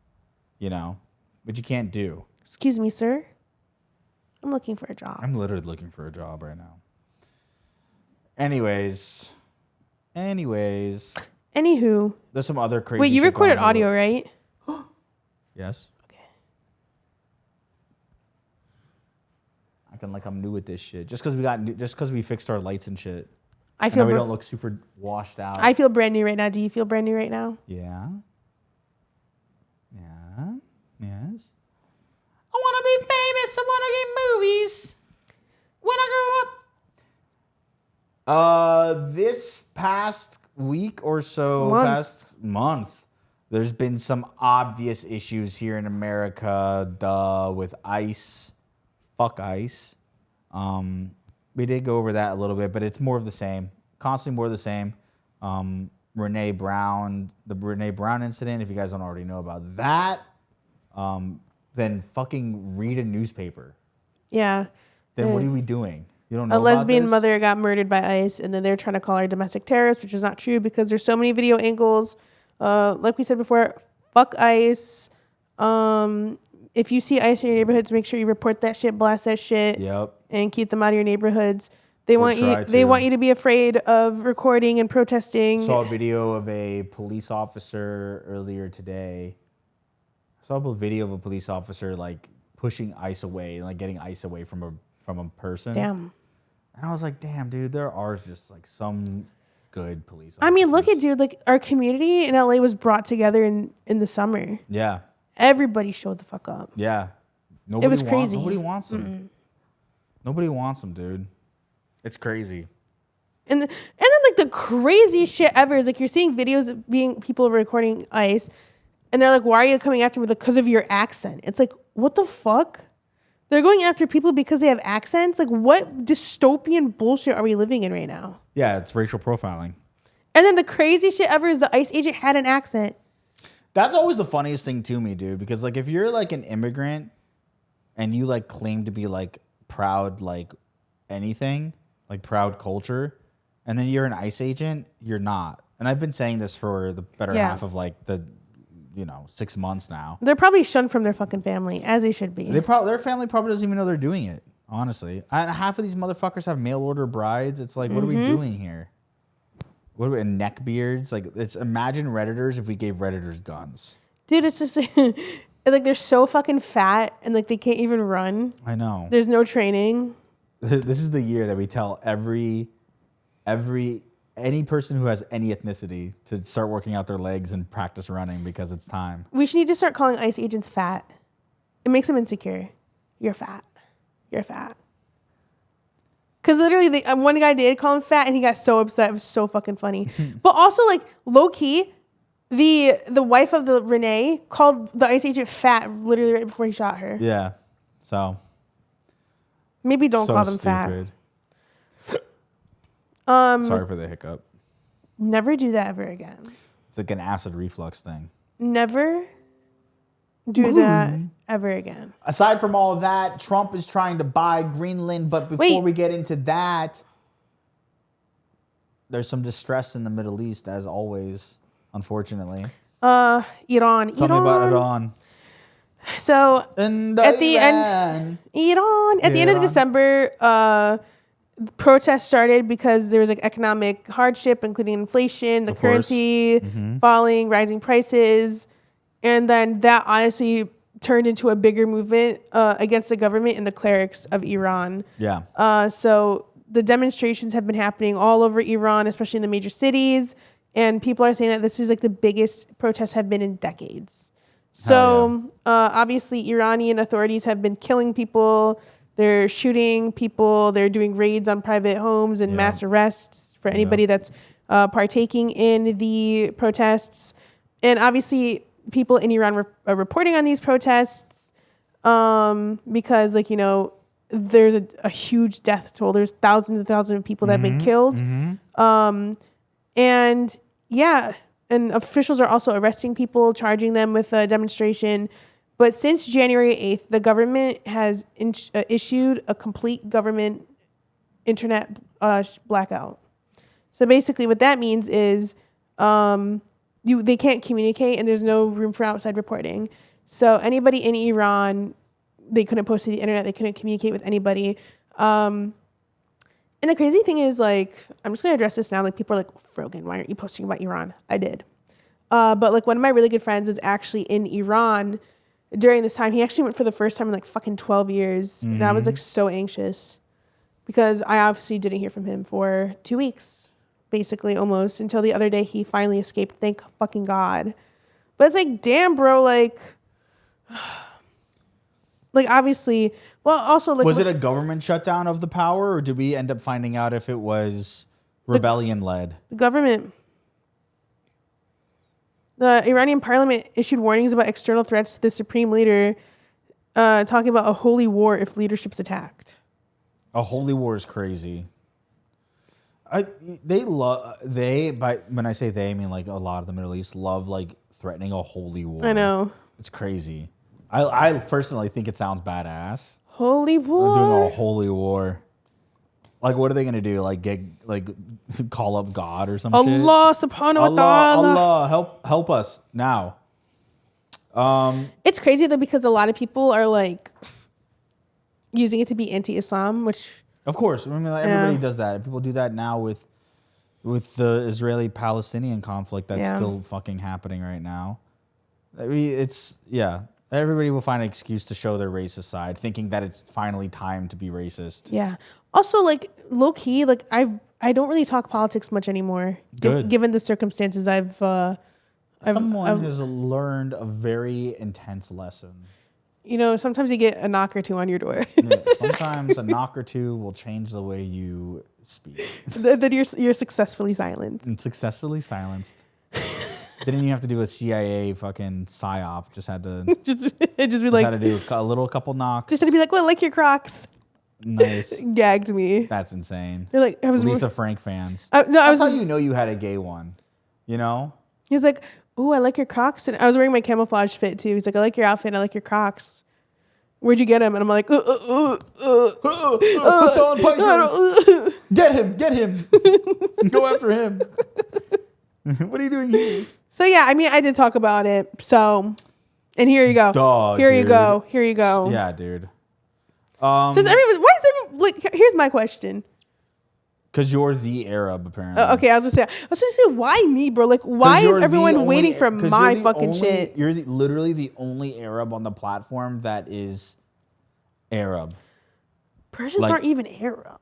you know, but you can't do. Excuse me, sir. I'm looking for a job. I'm literally looking for a job right now. Anyways. Anywho. There's some other crazy. Wait, you shit recorded going on audio, right? Yes. Okay. Acting like I'm new at this shit. Just because we fixed our lights and shit. I feel we don't look super washed out. I feel brand new right now. Do you feel brand new right now? Yeah. Yes. I want to be famous. I want to get movies. When I grow up. This past week or so, past month, there's been some obvious issues here in America, with ICE. Fuck ICE. We did go over that a little bit, but it's more of the same. Constantly more of the same. The Brene Brown incident, if you guys don't already know about that, then fucking read a newspaper. Yeah. Then what are we doing? You don't know a lesbian about this? mother got murdered by ICE, and then they're trying to call her domestic terrorist, which is not true because there's so many video angles. Like we said before, fuck ICE. If you see ICE in your neighborhoods, make sure you report that shit, blast that shit, and keep them out of your neighborhoods. They want you to be afraid of recording and protesting. Saw a video of a police officer earlier today. Saw a video of a police officer like pushing ICE away, like getting ICE away from a person. Damn. And I was like, damn, dude, there are just like some good police officers. I mean, look at dude, like our community in LA was brought together in the summer. Yeah. Everybody showed the fuck up. Yeah. It was crazy. Nobody wants them. Mm-mm. Nobody wants them, dude. It's crazy. And then like the craziest shit ever is like you're seeing videos of people recording ICE, and they're like, "Why are you coming after me?" Because of your accent. It's like, what the fuck? They're going after people because they have accents. Like, what dystopian bullshit are we living in right now? Yeah, it's racial profiling. And then the crazy shit ever is the ICE agent had an accent. That's always the funniest thing to me, dude. Because like if you're like an immigrant and you like claim to be like proud, like anything, like proud culture, and then you're an ICE agent, you're not. And I've been saying this for the better half of like the 6 months now. They're probably shunned from their fucking family, as they should be. Their family probably doesn't even know they're doing it, honestly. And half of these motherfuckers have mail order brides. It's like, what are we doing here? What are we, neck beards? Like, imagine Redditors if we gave Redditors guns. Dude, it's just And, like, they're so fucking fat and, like, they can't even run. I know. There's no training. This is the year that we tell any person who has any ethnicity to start working out their legs and practice running because it's time. We should need to start calling ICE agents fat. It makes them insecure. You're fat. You're fat. Because literally, one guy did call him fat, and he got so upset. It was so fucking funny. But also, like, low-key, the wife of the Renee called the ICE agent fat literally right before he shot her. Yeah. So. Maybe don't So call them stupid. fat. Sorry for the hiccup. Never do that ever again. It's like an acid reflux thing. Never do that ever again. Aside from all of that, Trump is trying to buy Greenland, but before we get into that, there's some distress in the Middle East, as always, unfortunately. Iran. Tell me about Iran. So at the end of Iran. December, protests started because there was like economic hardship, including inflation, the currency falling, rising prices. And then that honestly turned into a bigger movement against the government and the clerics of Iran. Yeah. So the demonstrations have been happening all over Iran, especially in the major cities. And people are saying that this is like the biggest protests have been in decades. So obviously Iranian authorities have been killing people. They're shooting people. They're doing raids on private homes and mass arrests for anybody that's partaking in the protests. And obviously people in Iran are reporting on these protests because, like, you know, there's a huge death toll. There's thousands and thousands of people that have been killed. And yeah, and officials are also arresting people, charging them with a demonstration. But since January 8th, the government has issued a complete government internet blackout. So basically what that means is they can't communicate and there's no room for outside reporting. So anybody in Iran, they couldn't post to the internet. They couldn't communicate with anybody. And the crazy thing is, like, I'm just going to address this now. Like, people are like, Frogan, why aren't you posting about Iran? I did. But like one of my really good friends was actually in Iran during this time. He actually went for the first time in like fucking 12 years. And I was like so anxious because I obviously didn't hear from him for 2 weeks, basically almost, until the other day he finally escaped. Thank fucking God. But it's like, damn, bro, like obviously, well, also like, was it a government shutdown of the power, or did we end up finding out if it was rebellion led? The government. The Iranian parliament issued warnings about external threats to the supreme leader, talking about a holy war if leadership's attacked. A holy war is crazy. When I say they, I mean like a lot of the Middle East love like threatening a holy war. I know. It's crazy. I personally think it sounds badass. Holy war. Doing a holy war. Like, what are they gonna do? Like, call up God or some shit? Allah subhanahu wa ta'ala. Allah, help us now. It's crazy though because a lot of people are like using it to be anti-Islam, which of course, I mean, like, everybody does that. People do that now with the Israeli-Palestinian conflict that's still fucking happening right now. I mean, everybody will find an excuse to show their racist side, thinking that it's finally time to be racist. Yeah. Also, like, low key, like I don't really talk politics much anymore. Good. Given the circumstances Someone has learned a very intense lesson. You know, sometimes you get a knock or two on your door. Sometimes a knock or two will change the way you speak. Then you're successfully silenced. And successfully silenced. Didn't even have to do a CIA fucking psyop. Just had to just be like, had to do a couple knocks. Just had to be like, well, I like your Crocs. Nice. Gagged me. That's insane. They're like, Lisa Frank fans. That's how you know you had a gay one. You know? He's like, oh, I like your Crocs. And I was wearing my camouflage fit too. He's like, I like your outfit. I like your Crocs. Where'd you get him? And I'm like, Hassan Piker. Get him. Go after him. What are you doing here? So yeah, I mean, I did talk about it. So, and here you go. Here you go. Yeah, dude. Since everyone, why is everyone, like, here's my question. Because you're the Arab, apparently. Okay, I was gonna say, why me, bro? Like, why is everyone waiting for my fucking shit? You're literally the only Arab on the platform that is Arab. Persians aren't even Arab.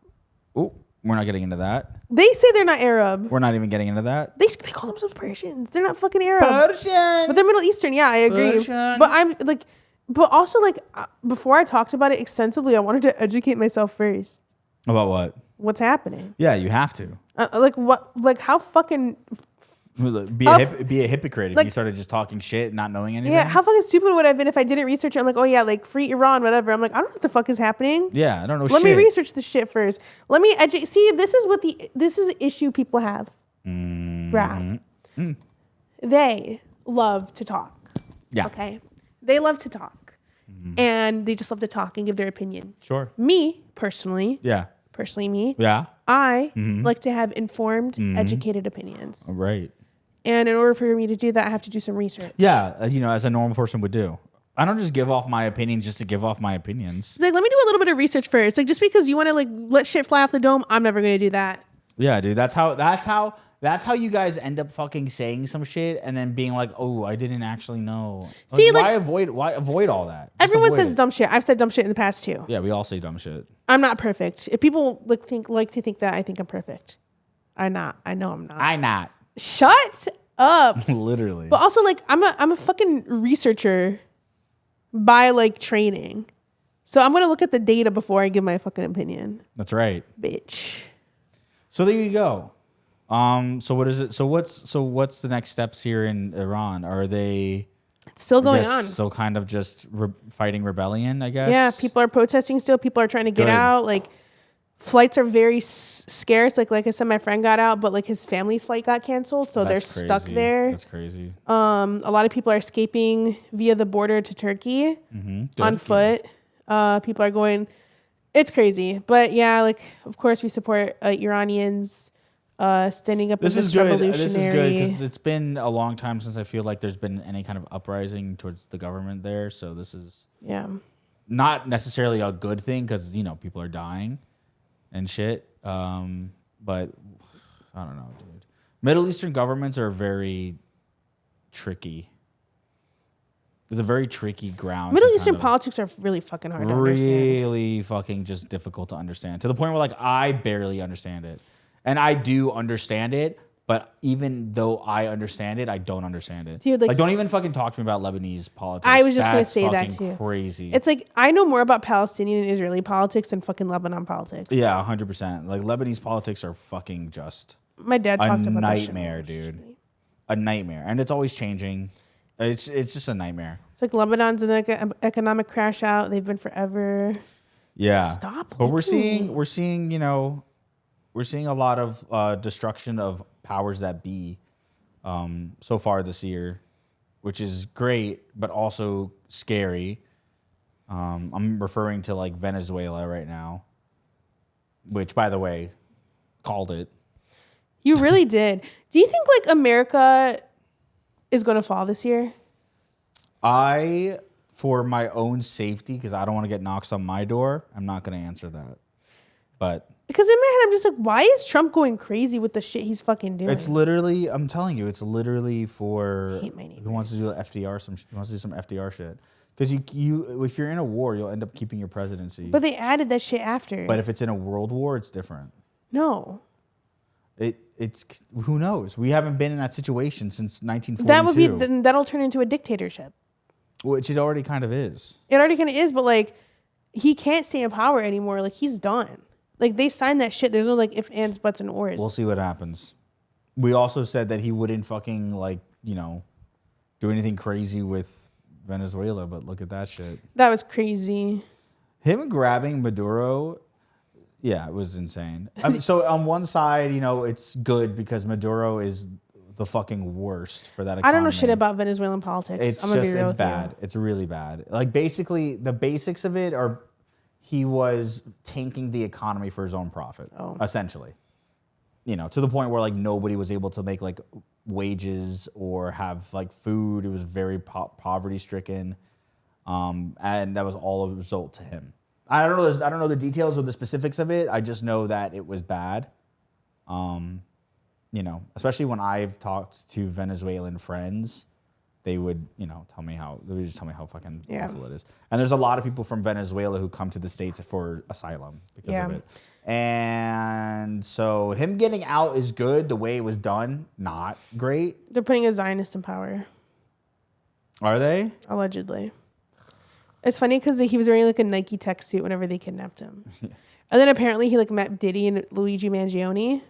Oh, we're not getting into that. They say they're not Arab. We're not even getting into that. They call themselves Persians. They're not fucking Arab. Persian. But they're Middle Eastern. Yeah, I agree. Persian. But I'm like, but also like, before I talked about it extensively, I wanted to educate myself first. About what? What's happening? Yeah, you have to. Like what? Like how fucking... Be a hypocrite if you started just talking shit and not knowing anything. Yeah, how fucking stupid would I have been if I didn't research it? I'm like, oh yeah, like free Iran, whatever. I'm like, I don't know what the fuck is happening. Yeah, I don't know Let me research this shit first. Let me educate. See, this is an issue people have. Raff. They love to talk. Yeah. Okay. They love to talk. And they just love to talk and give their opinion. Sure. Me, personally. Yeah. Personally, me. Yeah. I like to have informed, educated opinions. Right. And in order for me to do that, I have to do some research. Yeah, as a normal person would do. I don't just give off my opinion just to give off my opinions. It's like, let me do a little bit of research first. Like, just because you want to like let shit fly off the dome, I'm never going to do that. Yeah, dude. That's how you guys end up fucking saying some shit and then being like, "Oh, I didn't actually know." See, why avoid all that? Just everyone avoid says it. dumb shit. I've said dumb shit in the past too. Yeah, we all say dumb shit. I'm not perfect. If people like to think that I think I'm perfect, I'm not. I know I'm not. I'm not. Shut up. Literally. But also, like, I'm a fucking researcher by like training, so I'm gonna look at the data before I give my fucking opinion. That's right, bitch. So there you go. So what is it? So what's the next steps here in Iran? Are they still going on? So kind of just fighting rebellion, I guess. Yeah, people are protesting still. People are trying to get out. Like, flights are very scarce. Like I said, my friend got out, but like his family's flight got canceled, so they're stuck there. That's crazy. A lot of people are escaping via the border to Turkey on foot. People are going. It's crazy, but yeah, like of course we support Iranians. Standing up this as is good. revolutionary. This is good because it's been a long time since I feel like there's been any kind of uprising towards the government there. So this is not necessarily a good thing because people are dying and shit. But I don't know, dude. Middle Eastern governments are very tricky. It's a very tricky ground. Middle Eastern politics are really fucking hard to understand. Really fucking just difficult to understand to the point where like I barely understand it. And I do understand it, but even though I understand it, I don't understand it. Dude, like don't even fucking talk to me about Lebanese politics. I was just going to say that too. Crazy. It's like I know more about Palestinian and Israeli politics than fucking Lebanon politics. Yeah, 100%. Like Lebanese politics are fucking just my dad talked about nightmare, dude. A nightmare, and it's always changing. It's just a nightmare. It's like Lebanon's in like an economic crash out. They've been forever. Yeah. Stop. But we're seeing a lot of destruction of powers that be so far this year, which is great, but also scary. I'm referring to like Venezuela right now, which, by the way, called it. You really did. Do you think like America is going to fall this year? For my own safety, because I don't want to get knocks on my door, I'm not going to answer that. But because in my head, I'm just like, why is Trump going crazy with the shit he's fucking doing? It's literally, I'm telling you, it's literally for who wants to do FDR, who wants to do some FDR shit. Because you, if you're in a war, you'll end up keeping your presidency. But they added that shit after. But if it's in a world war, it's different. No. It's who knows? We haven't been in that situation since 1942. That'll turn into a dictatorship. Which it already kind of is. It already kind of is, but like, he can't stay in power anymore. Like, he's done. Like, they signed that shit. There's no, like, ifs, ands, buts, and ors. We'll see what happens. We also said that he wouldn't fucking, like, do anything crazy with Venezuela, but look at that shit. That was crazy. Him grabbing Maduro, yeah, it was insane. So, on one side, it's good because Maduro is the fucking worst for that economy. I don't know shit about Venezuelan politics. It's bad. It's really bad. Like, basically, the basics of it are... He was tanking the economy for his own profit, essentially. To the point where like nobody was able to make like wages or have like food. It was very poverty stricken, and that was all a result to him. I don't know the details or the specifics of it. I just know that it was bad, You know, especially when I've talked to Venezuelan friends, they would, you know, they would just tell me how fucking awful it is. And there's a lot of people from Venezuela who come to the States for asylum because of it. And so him getting out is good. The way it was done, not great. They're putting a Zionist in power. Are they? Allegedly. It's funny because he was wearing like a Nike tech suit whenever they kidnapped him. And then apparently he like met Diddy and Luigi Mangione.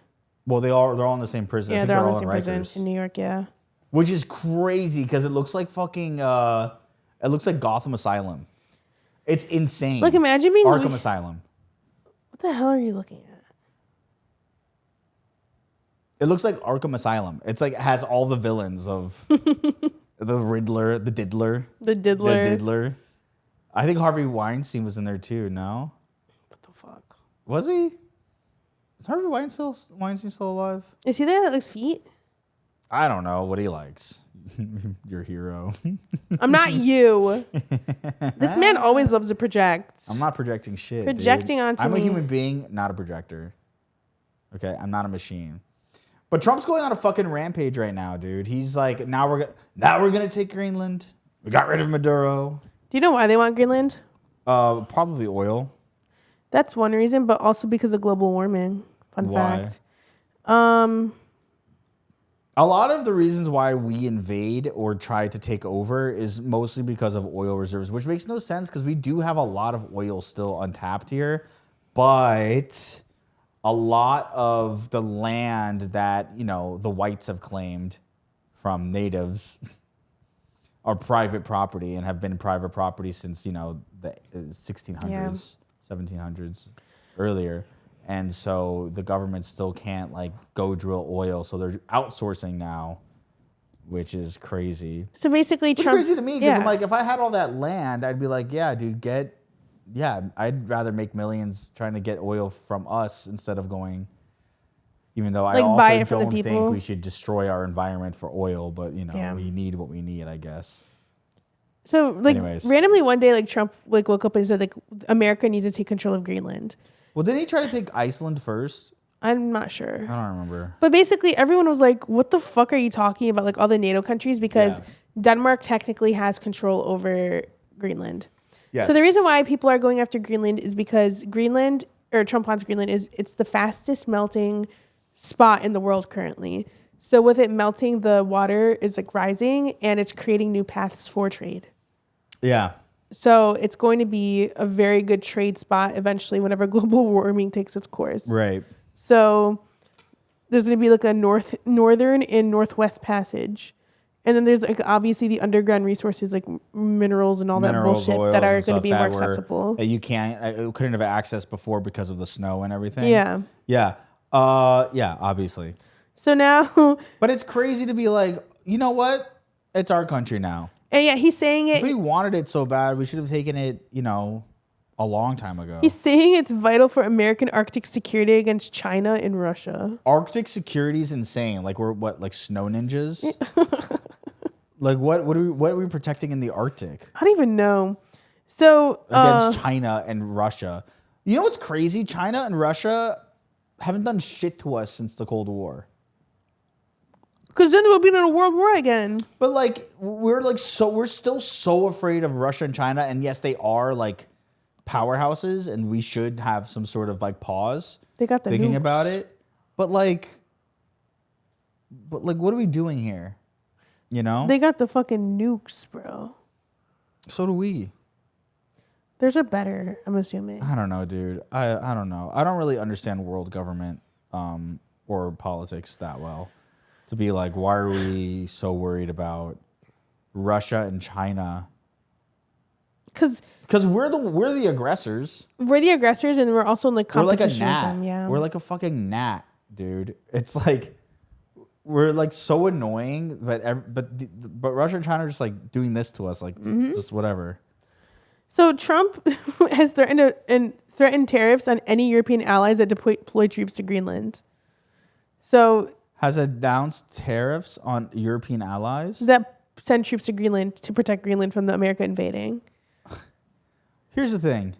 Well, they're all in the same prison. Yeah, I think they're all in the in same prison in New York, yeah. Which is crazy because it looks like fucking, it looks like Gotham Asylum. It's insane. Like imagine being Arkham Asylum. What the hell are you looking at? It looks like Arkham Asylum. It's like, it has all the villains of the Riddler, the Diddler. I think Harvey Weinstein was in there too, no? What the fuck? Was he? Is Harvey Weinstein still alive? Is he there that likes feet? I don't know what he likes. Your hero. I'm not you. This man always loves to project. I'm not projecting shit. Projecting dude. onto I'm me. a human being, not a projector. Okay, I'm not a machine. But Trump's going on a fucking rampage right now, dude. He's like, now we're gonna take Greenland. We got rid of Maduro. Do you know why they want Greenland? Probably oil. That's one reason, but also because of global warming. Fun Why? fact. A lot of the reasons why we invade or try to take over is mostly because of oil reserves, which makes no sense because we do have a lot of oil still untapped here. But a lot of the land that, you know, the whites have claimed from natives are private property and have been private property since, you know, the 1600s, 1700s, earlier. And so the government still can't like go drill oil, so they're outsourcing now, which is crazy. So basically, It's Trump. crazy to me because I'm like, if I had all that land, I'd be like, yeah, dude, I'd rather make millions trying to get oil from us instead of going. Even though I Like, buy also it from the don't people. think we should destroy our environment for oil, but you know, Yeah. we need what we need, I guess. So like Anyways. randomly one day, like Trump like woke up and said like America needs to take control of Greenland. Well, didn't he try to take Iceland first? I'm not sure. I don't remember. But basically, everyone was like, what the fuck are you talking about? Like all the NATO countries, because Denmark technically has control over Greenland. Yes. So the reason why people are going after Greenland is because Greenland, or Trump wants Greenland, it's the fastest melting spot in the world currently. So with it melting, the water is like rising and it's creating new paths for trade. Yeah. So it's going to be a very good trade spot eventually whenever global warming takes its course. Right. So there's going to be like a northern and northwest passage. And then there's like obviously the underground resources like minerals and all that bullshit that are going to be more accessible. You couldn't have accessed before because of the snow and everything. Yeah. Yeah. Yeah, obviously. So now. But it's crazy to be like, you know what? It's our country now. And yeah, he's saying it. If we wanted it so bad, we should have taken it, you know, a long time ago. He's saying it's vital for American Arctic security against China and Russia. Arctic security is insane. Like we're like snow ninjas? Like what are we protecting in the Arctic? I don't even know. So Against China and Russia. You know what's crazy? China and Russia haven't done shit to us since the Cold War. Because then we'll be in a world war again. But like we're still so afraid of Russia and China, and yes, they are like powerhouses, and we should have some sort of like pause. They got the thinking nukes. about it, but like, what are we doing here? You know, They got the fucking nukes, bro. so do we. Theirs are better, I'm assuming. I don't know, dude. I don't know. I don't really understand world government or politics that well. To be like, why are we so worried about Russia and China? Because we're the aggressors. we're the aggressors and we're also in like We're like a competition with gnat. them. Yeah. We're like a fucking gnat, dude. It's like we're like so annoying, but Russia and China are just like doing this to us, like just whatever. So Trump has threatened tariffs on any European allies that deploy troops to Greenland. So Has announced tariffs on European allies. that send troops to Greenland to protect Greenland from the America invading. Here's the thing.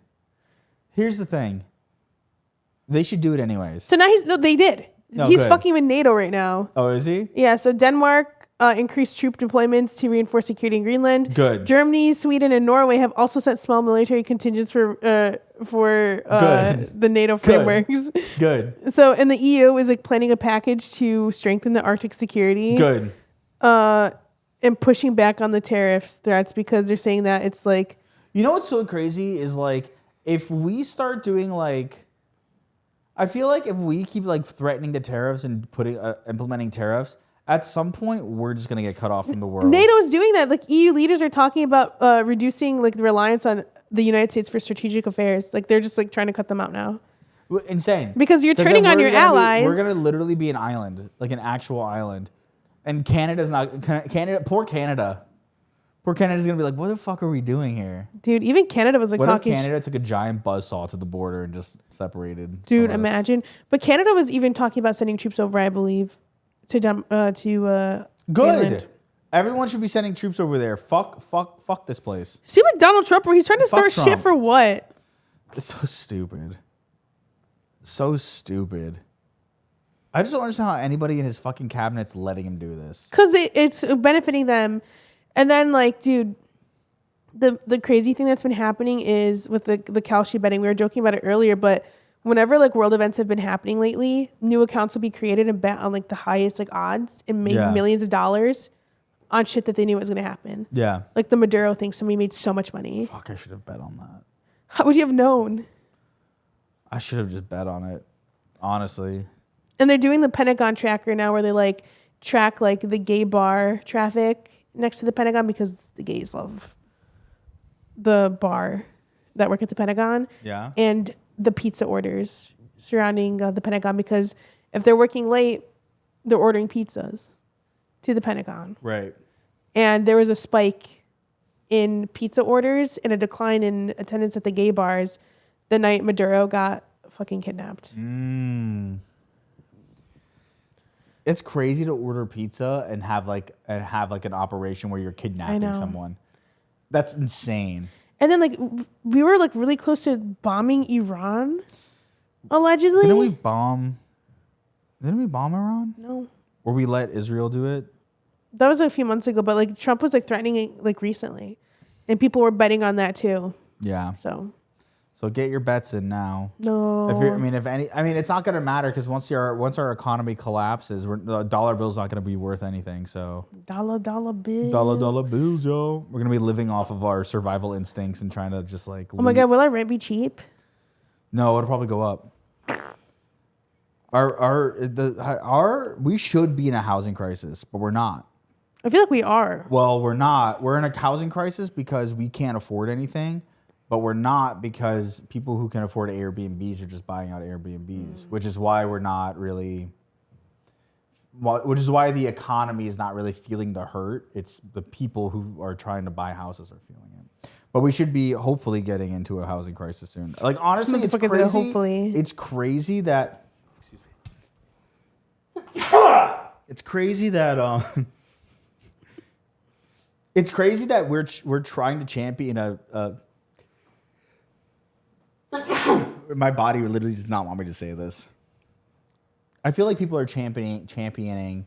They should do it anyways. So now they did. No, he's good. fucking with NATO right now. Oh, is he? Yeah, so Denmark increased troop deployments to reinforce security in Greenland. Good. Germany, Sweden, and Norway have also sent small military contingents for the NATO frameworks. Good. So, and the EU is like planning a package to strengthen the Arctic security. Good. And pushing back on the tariffs threats because they're saying that it's like. You know what's so crazy is like if we start doing like, I feel like if we keep like threatening the tariffs and implementing tariffs, at some point we're just gonna get cut off from the world. NATO's doing that. Like EU leaders are talking about reducing like the reliance on the United States for strategic affairs. Like they're just like trying to cut them out now. Insane. Because you're turning on your allies. We're gonna literally be an island, like an actual island. And Canada's not Canada. Poor Canada. Poor Canada's gonna be like, what the fuck are we doing here? Dude, even Canada was like what talking. If Canada took a giant buzzsaw to the border and just separated? Dude, imagine. But Canada was even talking about sending troops over, I believe, to Good. Greenland. Everyone should be sending troops over there. Fuck this place. Stupid Donald Trump, where he's trying to start Trump. shit for what? It's so stupid. So stupid. I just don't understand how anybody in his fucking cabinet's letting him do this. Because it's benefiting them. And then, like, dude, the crazy thing that's been happening is with the Kalshi betting. We were joking about it earlier, but whenever, like, world events have been happening lately, new accounts will be created and bet on, like, the highest, like, odds and make millions of dollars on shit that they knew was going to happen. Yeah. Like the Maduro thing, somebody made so much money. Fuck, I should have bet on that. How would you have known? I should have just bet on it, honestly. And they're doing the Pentagon tracker now where they like track like the gay bar traffic next to the Pentagon because the gays love the bar that work at the Pentagon. Yeah. And the pizza orders surrounding the Pentagon because if they're working late, they're ordering pizzas to the Pentagon. Right. And there was a spike in pizza orders and a decline in attendance at the gay bars the night Maduro got fucking kidnapped. It's crazy to order pizza and have like an operation where you're kidnapping someone. That's insane. And then like we were like really close to bombing Iran, allegedly. Didn't we bomb Iran? No. Or we let Israel do it? That was a few months ago, but like Trump was like threatening it like recently. And people were betting on that too. Yeah. So get your bets in now. no. It's not going to matter because once our economy collapses, the dollar bill's not going to be worth anything. So dollar bill. dollar bills, yo. We're going to be living off of our survival instincts and trying to just like. Oh my God, will our rent be cheap? No, it'll probably go up. We should be in a housing crisis, but we're not. I feel like we are. Well, we're not. We're in a housing crisis because we can't afford anything, but we're not because people who can afford Airbnbs are just buying out Airbnbs, which is why we're not really. Which is why the economy is not really feeling the hurt. It's the people who are trying to buy houses are feeling it. But we should be hopefully getting into a housing crisis soon. Like honestly, it's crazy. Hopefully. It's crazy that. Excuse me. It's crazy that It's crazy that we're trying to champion a my body literally does not want me to say this. I feel like people are championing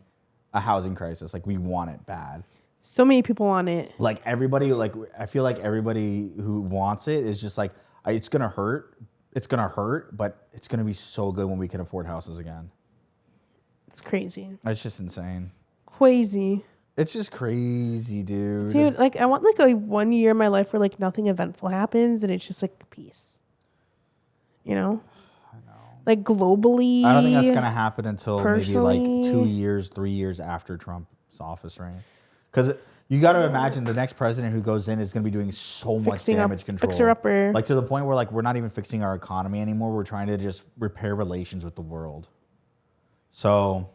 a housing crisis. Like we want it bad. So many people want it. Like everybody, I feel like everybody who wants it is just like, it's gonna hurt. It's gonna hurt, but it's gonna be so good when we can afford houses again. It's crazy. It's just insane. Crazy. It's just crazy, dude. Dude, like I want like a 1 year in my life where like nothing eventful happens and it's just like peace. You know? I know. Like globally. I don't think that's gonna happen until personally, maybe like 2 years, 3 years after Trump's office reign. Because you got to imagine the next president who goes in is going to be doing so much damage control. Fixer-upper. Like to the point where like we're not even fixing our economy anymore. We're trying to just repair relations with the world. So,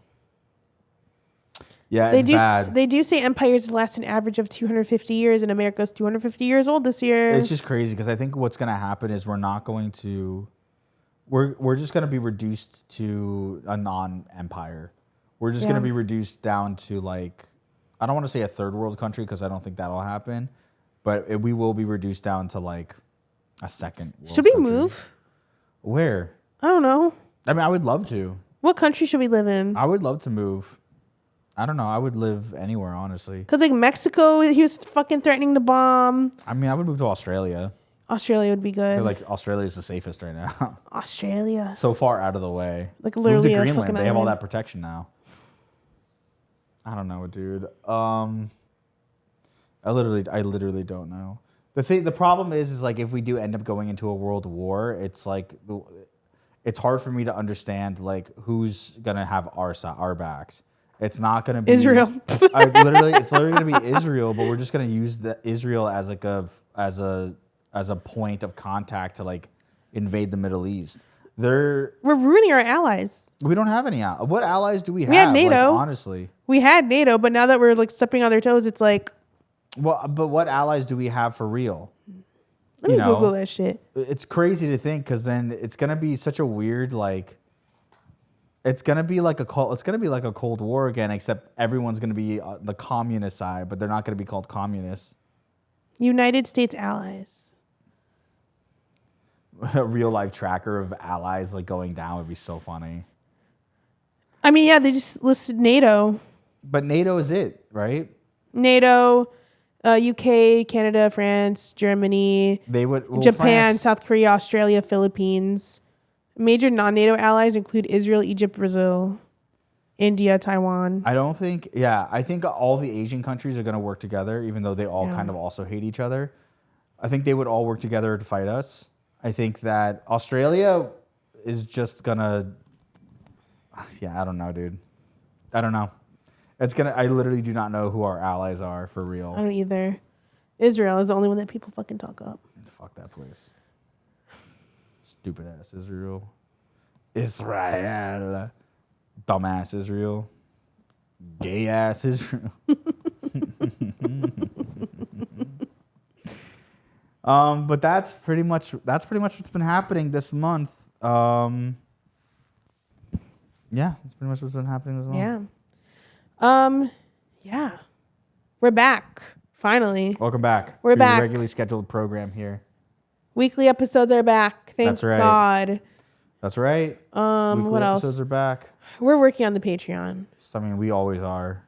yeah, it's bad. They do say empires last an average of 250 years, and America's 250 years old this year. It's just crazy because I think what's going to happen is we're just going to be reduced to a non-empire. We're just going to be reduced down to like, I don't want to say a third world country because I don't think that'll happen, but we will be reduced down to like a second world Should we country. move? Where? I don't know. I mean, I would love to. What country should we live in? I would love to move. I don't know. I would live anywhere, honestly. Because like Mexico, he was fucking threatening to bomb. I mean, I would move to Australia. Australia would be I good. feel like Australia is the safest right now. Australia. So far out of the way. Like Move literally to a Greenland. fucking They have all island. that protection now. I don't know, dude. I literally don't know. The problem is like if we do end up going into a world war, it's like it's hard for me to understand like who's gonna have our backs. It's not gonna be Israel. It's literally gonna be Israel, but we're just gonna use the Israel as like as a point of contact to like invade the Middle East. We're ruining our allies. We don't have any. What allies do we have? We had NATO. Like, honestly, We had NATO, but now that we're like stepping on their toes, it's like, well, but what allies do we have for real? let me Google that shit. It's crazy to think because then it's gonna be such a weird like. It's gonna be like a Cold War again, except everyone's gonna be the communist side, but they're not gonna be called communists. United States allies. A real life tracker of allies like going down would be so funny. I mean, yeah, they just listed NATO. But NATO is it, right? NATO, UK, Canada, France, Germany, Japan, France, South Korea, Australia, Philippines. Major non-NATO allies include Israel, Egypt, Brazil, India, Taiwan. I think all the Asian countries are going to work together, even though they all kind of also hate each other. I think they would all work together to fight us. I think that Australia is just going to... Yeah, I don't know, dude. I don't know. I literally do not know who our allies are for real. I don't either. Israel is the only one that people fucking talk up. Fuck that place. Stupid ass Israel. Israel. Dumbass Israel. Gay ass Israel. But that's pretty much what's been happening this month. Yeah, that's pretty much what's been happening this month. Yeah. Yeah. We're back. Finally. Welcome back. We're to back. Your regularly scheduled program here. Weekly episodes are back. Thank That's right. God. That's right. Weekly what else? episodes are back. We're working on the Patreon. I mean, we always are.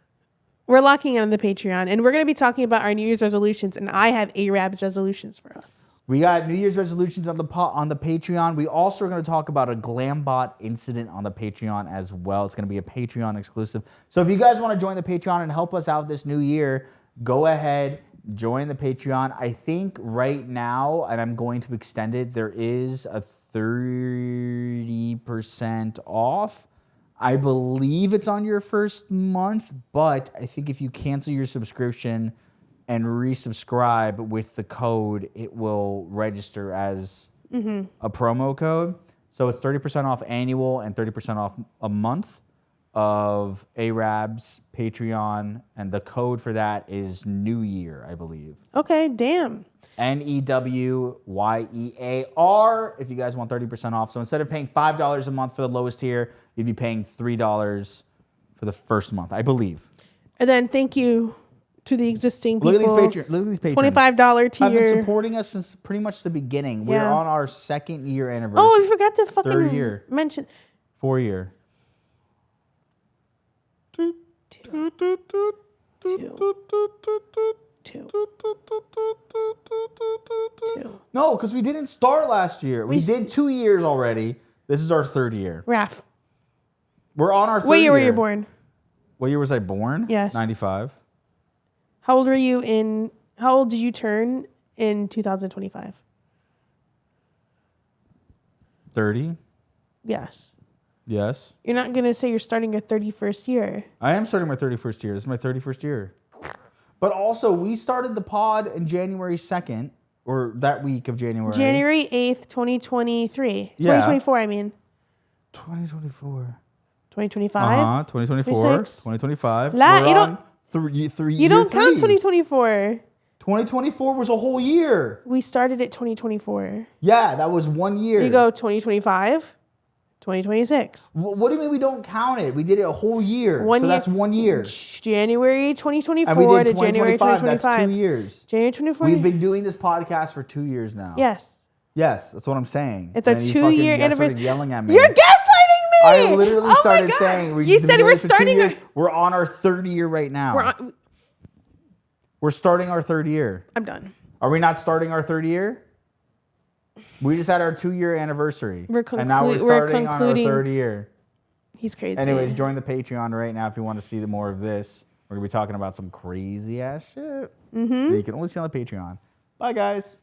We're locking in on the Patreon, and we're going to be talking about our New Year's resolutions, and I have Ayyrabs resolutions for us. We got New Year's resolutions on the Patreon. We also are going to talk about a Glambot incident on the Patreon as well. It's going to be a Patreon exclusive. So if you guys want to join the Patreon and help us out this new year, go ahead, join the Patreon. I think right now, and I'm going to extend it, there is a 30% off. I believe it's on your first month, but I think if you cancel your subscription and resubscribe with the code, it will register as a promo code. So it's 30% off annual and 30% off a month of Ayyrabs Patreon, and the code for that is New Year, I believe. Okay, damn. NEWYEAR if you guys want 30% off. So instead of paying $5 a month for the lowest tier, you'd be paying $3 for the first month, I believe. And then thank you to the existing people. Look at these patrons. $25 tier. Have been supporting us since pretty much the beginning. We're on our 2nd year anniversary. Oh, we forgot to fucking 3rd year. mention. 4 year. Two. No, because we didn't start last year. We did 2 years already. This is our 3rd year. Raff. We're on our 3rd year. What year were you born? What year was I born? Yes. 95. How old did you turn in 2025? 30. Yes. Yes. You're not going to say you're starting your 31st year. I am starting my 31st year. This is my 31st year. But also, we started the pod in January 2nd, or that week of January. January 8th, 2023. Yeah. 2024, I mean. 2024. 2025? 2024. 26. 2025. You We're don't- on three. You don't count 2024. 2024 was a whole year. We started at 2024. Yeah, that was 1 year. You go 2025, 2026. What do you mean we don't count it? We did it a whole year. So that's 1 year. January 2024 And we did to January 2025. That's 2 years. January 2024. We've been doing this podcast for 2 years now. Yes. Yes, that's what I'm saying. It's a And then you 2-year you guys started anniversary. yelling at me. You're gaslighting me! I literally Oh my started God. saying You we've said been doing we're this for 2 starting years. We're on our third year right now. We're We're starting our third year. I'm done. Are we not starting our third year? We just had our 2-year anniversary. And now we're starting on our third year. He's crazy. Anyways, join the Patreon right now if you want to see more of this. We're going to be talking about some crazy ass shit that you can only see on the Patreon. Bye, guys.